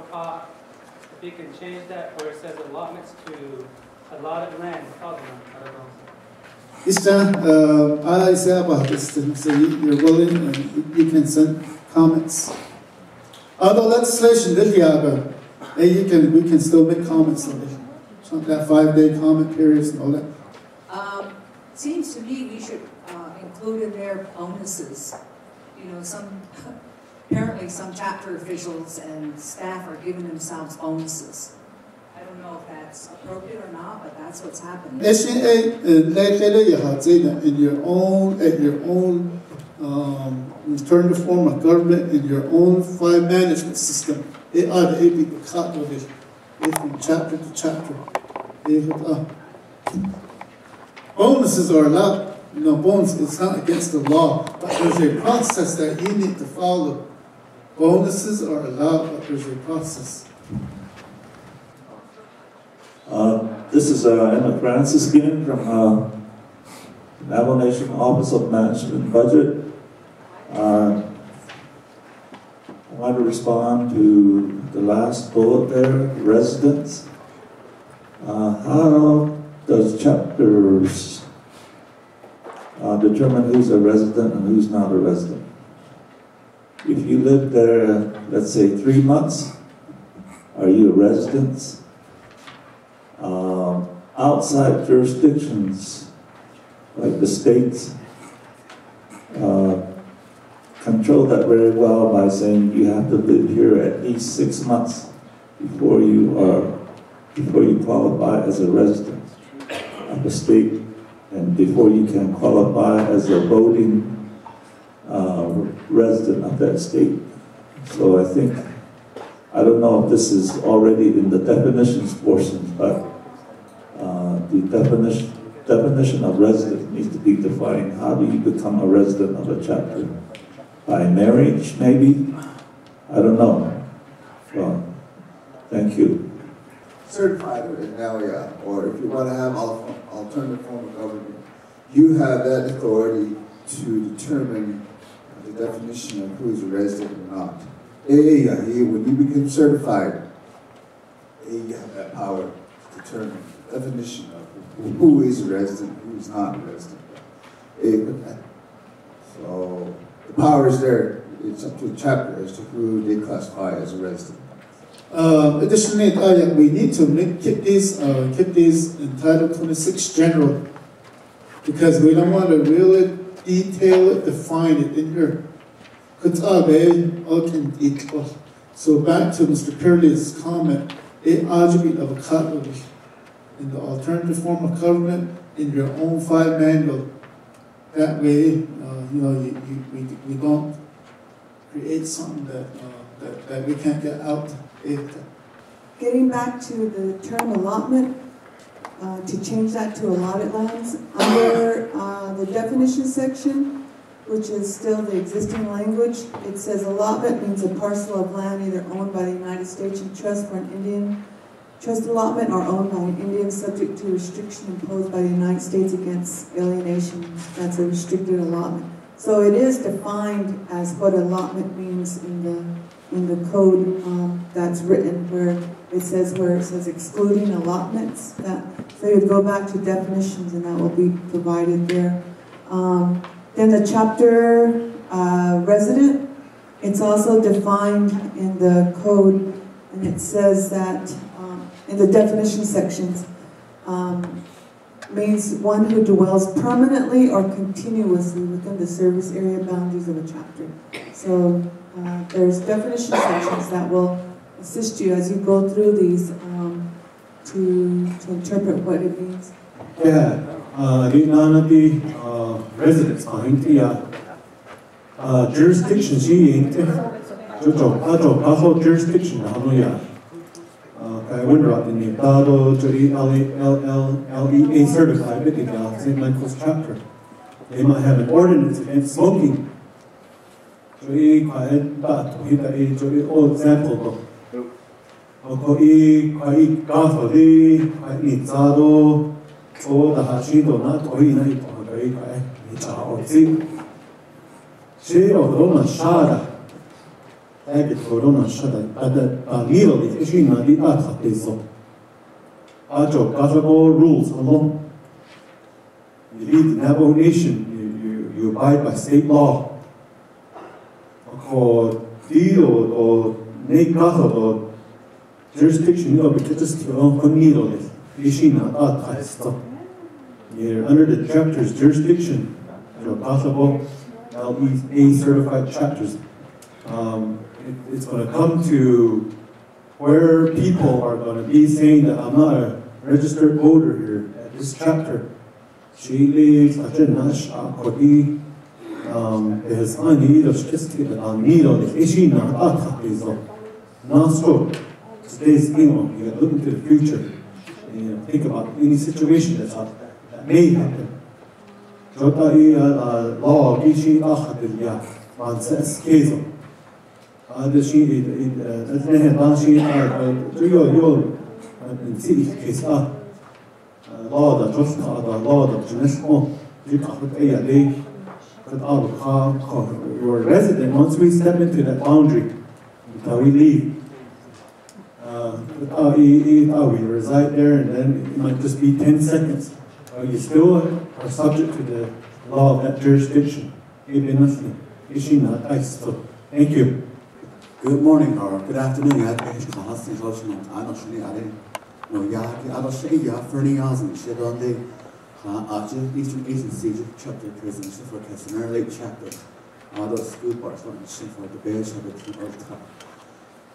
if you can change that where it says allotments to allotted land, I don't know. I say about this, so you're willing and you can send comments. Although legislation did we can still make comments on it. It's not that 5-day comment periods and all that. Seems to me we should include in there bonuses. Apparently some chapter officials and staff are giving themselves bonuses. I don't know if that's appropriate or not, but that's what's happening. In your own return to form of government in your own file management system. It ought to be the cut of it from chapter to chapter. Bonuses are allowed. No, bonus, it's not against the law, but there's a process that you need to follow. Bonuses are allowed, but there's a process. This is Emmett Francis again from Navajo Nation Office of Management Budget. I want to respond to the last bullet there, residents. How does chapters determine who's a resident and who's not a resident? If you live there, let's say 3 months, are you a resident? Outside jurisdictions, like the states, control that very well by saying you have to live here at least 6 months before you qualify as a resident of the state, and before you can qualify as a voting resident of that state. So I don't know if this is already in the definitions portion, but the definition of resident needs to be defined. How do you become a resident of a chapter? By marriage, maybe? I don't know. So, thank you. Certified in LGA, or if you want to have alternative form of government, you have that authority to determine the definition of who is a resident or not. When you become certified, you have that power to determine the definition of who is a resident, who is not a resident. So the power is there. It's up to the chapter as to who they classify as a resident. Additionally, we need to keep these in Title 26 general, because we don't want to really detail it, define it in here. So back to Mr. Curley's comment, it attribute of a cut in the alternative form of government in your own file manual. That way, we don't create something that we can't get out. Getting back to the term allotment, to change that to allotted lands, under the definition section, which is still the existing language, it says allotment means a parcel of land either owned by the United States in trust for an Indian trust allotment or owned by an Indian subject to restriction imposed by the United States against alienation. That's a restricted allotment. So it is defined as what allotment means in the code that's written, where it says excluding allotments. So you'd go back to definitions and that will be provided there. Then the chapter resident, it's also defined in the code, and it says that in the definition sections, means one who dwells permanently or continuously within the service area boundaries of a chapter. So there's definition sections that will assist you as you go through these to interpret what it means. Yeah, residence jurisdiction jurisdiction LGA certified St. Michael's chapter. They might have an ordinance against smoking. Example. Rules alone. You lead the Navajo Nation, you abide by state law. Jurisdiction, you're under the chapter's jurisdiction, LGA certified chapters. It's going to come to where people are going to be saying that I'm not a registered voter here at this chapter. is Aniro Skiskin Aniro, the Ishina Atakizo, Nasco, stays in, you look into the future, and think about any situation that may happen. Jota law, Ishi Ahadia, Manses Kezo. The she, that's the head, Dashi, Rio, and see, case up. Law that just the law that just you can't pay a day. Your resident, once we step into that boundary, we leave. We reside there, and then it might just be 10 seconds. You still are subject to the law of that jurisdiction. So, thank you. Good morning or good afternoon. No, I was saying, yeah, 30 years and shit on the Eastern Agency chapter prison, for Casimir Lake chapter. Those school parts on shit for the bear chapter of time.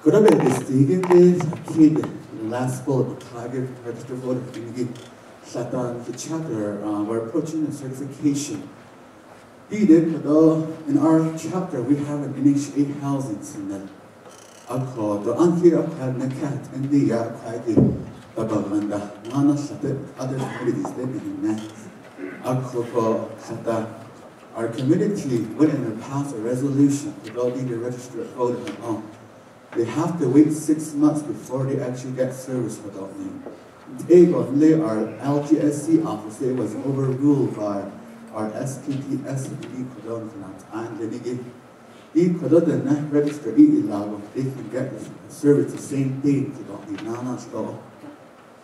Could have been this vegan days, a kid, the last bullet of Tiger, register voter, shut down the chapter. We're approaching the certification. In our chapter, we have an NHA housings in the Alcohol, the unclear of the cat, and the Babanda, Nana Sata, other communities living in that. Alcohol Sata. Our community wouldn't pass a resolution to go be the registered voter at home. They have to wait 6 months before they actually get service without me. Our LGSC office was overruled by our SPPS and they not register they can get the service the same day to the Nana store.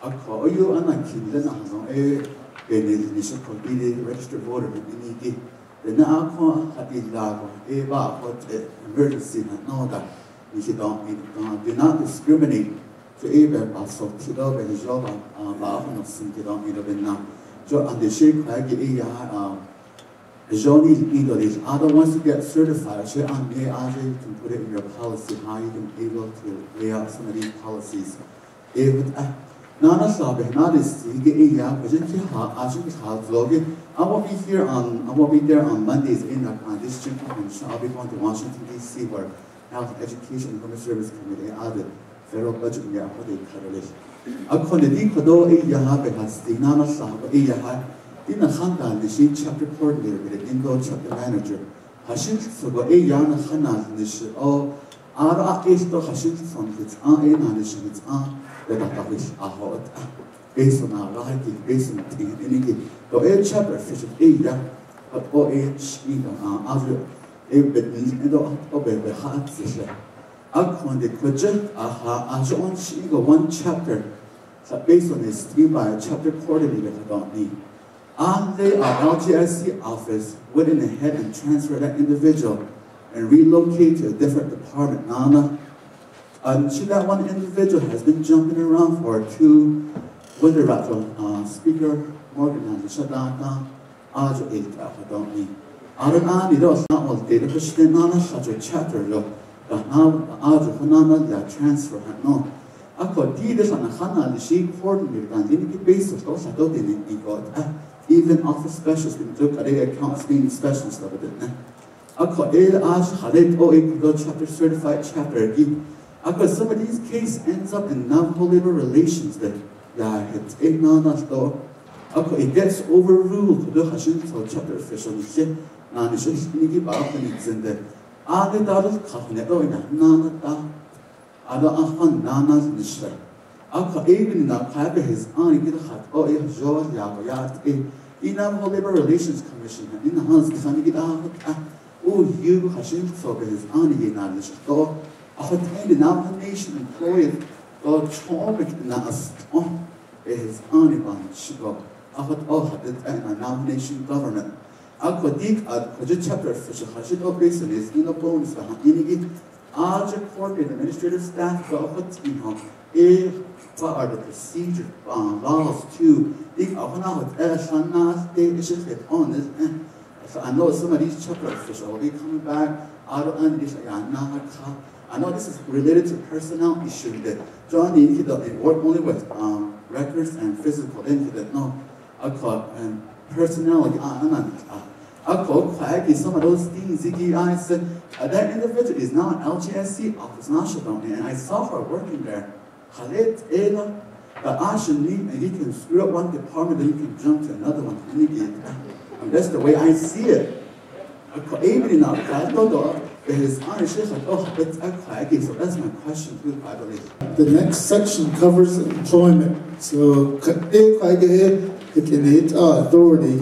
I call you and I keep the initial registered voter in the the now emergency know that you do not discriminate to even also to the job of Sinti don't need a now. So and the shape I get other ones to get certified, you can put it in your policy, how you can be able to lay out some of these policies. Nana Sabe, not is I won't be here on I won't be there on Mondays in this gym. I'll be going to Washington DC where Health Education and Human Service Committee added federal budget and what they cut it. I couldn't has the Nana Sabe Dina Handa, the sheet chapter coordinator, the Indo chapter manager. Hashim so go Yana Hana, the Ara Esto Hashim from its its that I wish I hold based on our writing, based on the the chapter fish of but other and obey the heart fish. Alcon the question, as one chapter, based on this 3 by chapter coordinator about me. And they are LGIC office within the head and transfer that individual and relocate to a different department. Nana, that one individual has been jumping around for 2 winter rattle speaker Morgan and Shadaka, Ajo 8 don't me. Aran is not all data push Nana such a chapter look, but now Ajo Hanana that transfer no. I could do this on a Hana, the sheep coordinator, and in the basis of those I don't think got. Even office specialists can look at the accounts being specialists of it. I got chapter certified chapter. I got some of these cases ends up in Navajo labor relations that it's a non-store. It gets overruled. The Hashin so chapter official is non sneaky balconies in the other cabinet in Nana. Other Nanas in the shell. Even now, his aunt get a hat, George Yard, in Navajo Labor Relations Commission, in the house, can get out. You Hashim so his aunt in Anish store. I attend the Navajo Nation employee, God Chomik Nas, his aunt on Chicago. I had all had it and a Navajo Nation government. I could dig at Kajit chapter Fisher Hashid Basin is in a bonus for Hanigi. Archer court and administrative staff go what you know. What are the procedure laws to think of now on this? So I know some of these chapter officials will be coming back out of this. I know this is related to personnel issue that John they work only with records and physical incident. No, I call and personnel Some of those things, I said, that individual is not an LGSC office, and I saw her working there. But I should need, and you can screw up one department, then you can jump to another one. And that's the way I see it. So that's my question too, I believe. The next section covers employment. So, authority.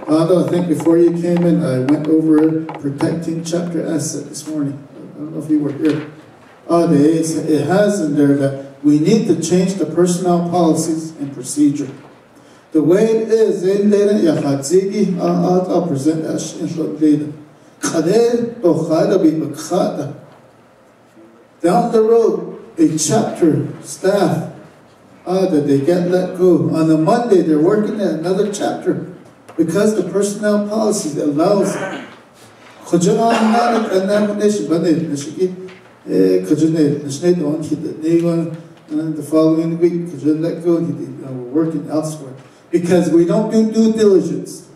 I think before you came in, I went over protecting chapter asset this morning. I don't know if you were here. It has in there that we need to change the personnel policies and procedure. The way it is, I'll present that later. Down the road, a chapter staff, that they get let go. On a Monday, they're working at another chapter because the personnel policies allows it. The following week, let go, we're working elsewhere. Because we don't do due diligence.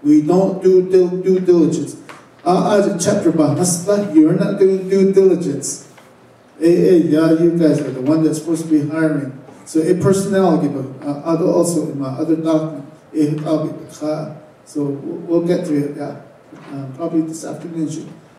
We don't do due diligence. Chapter you're not doing due diligence. You guys are the one that's supposed to be hiring. So a personnel also in my other document, so we'll get to it, probably this afternoon.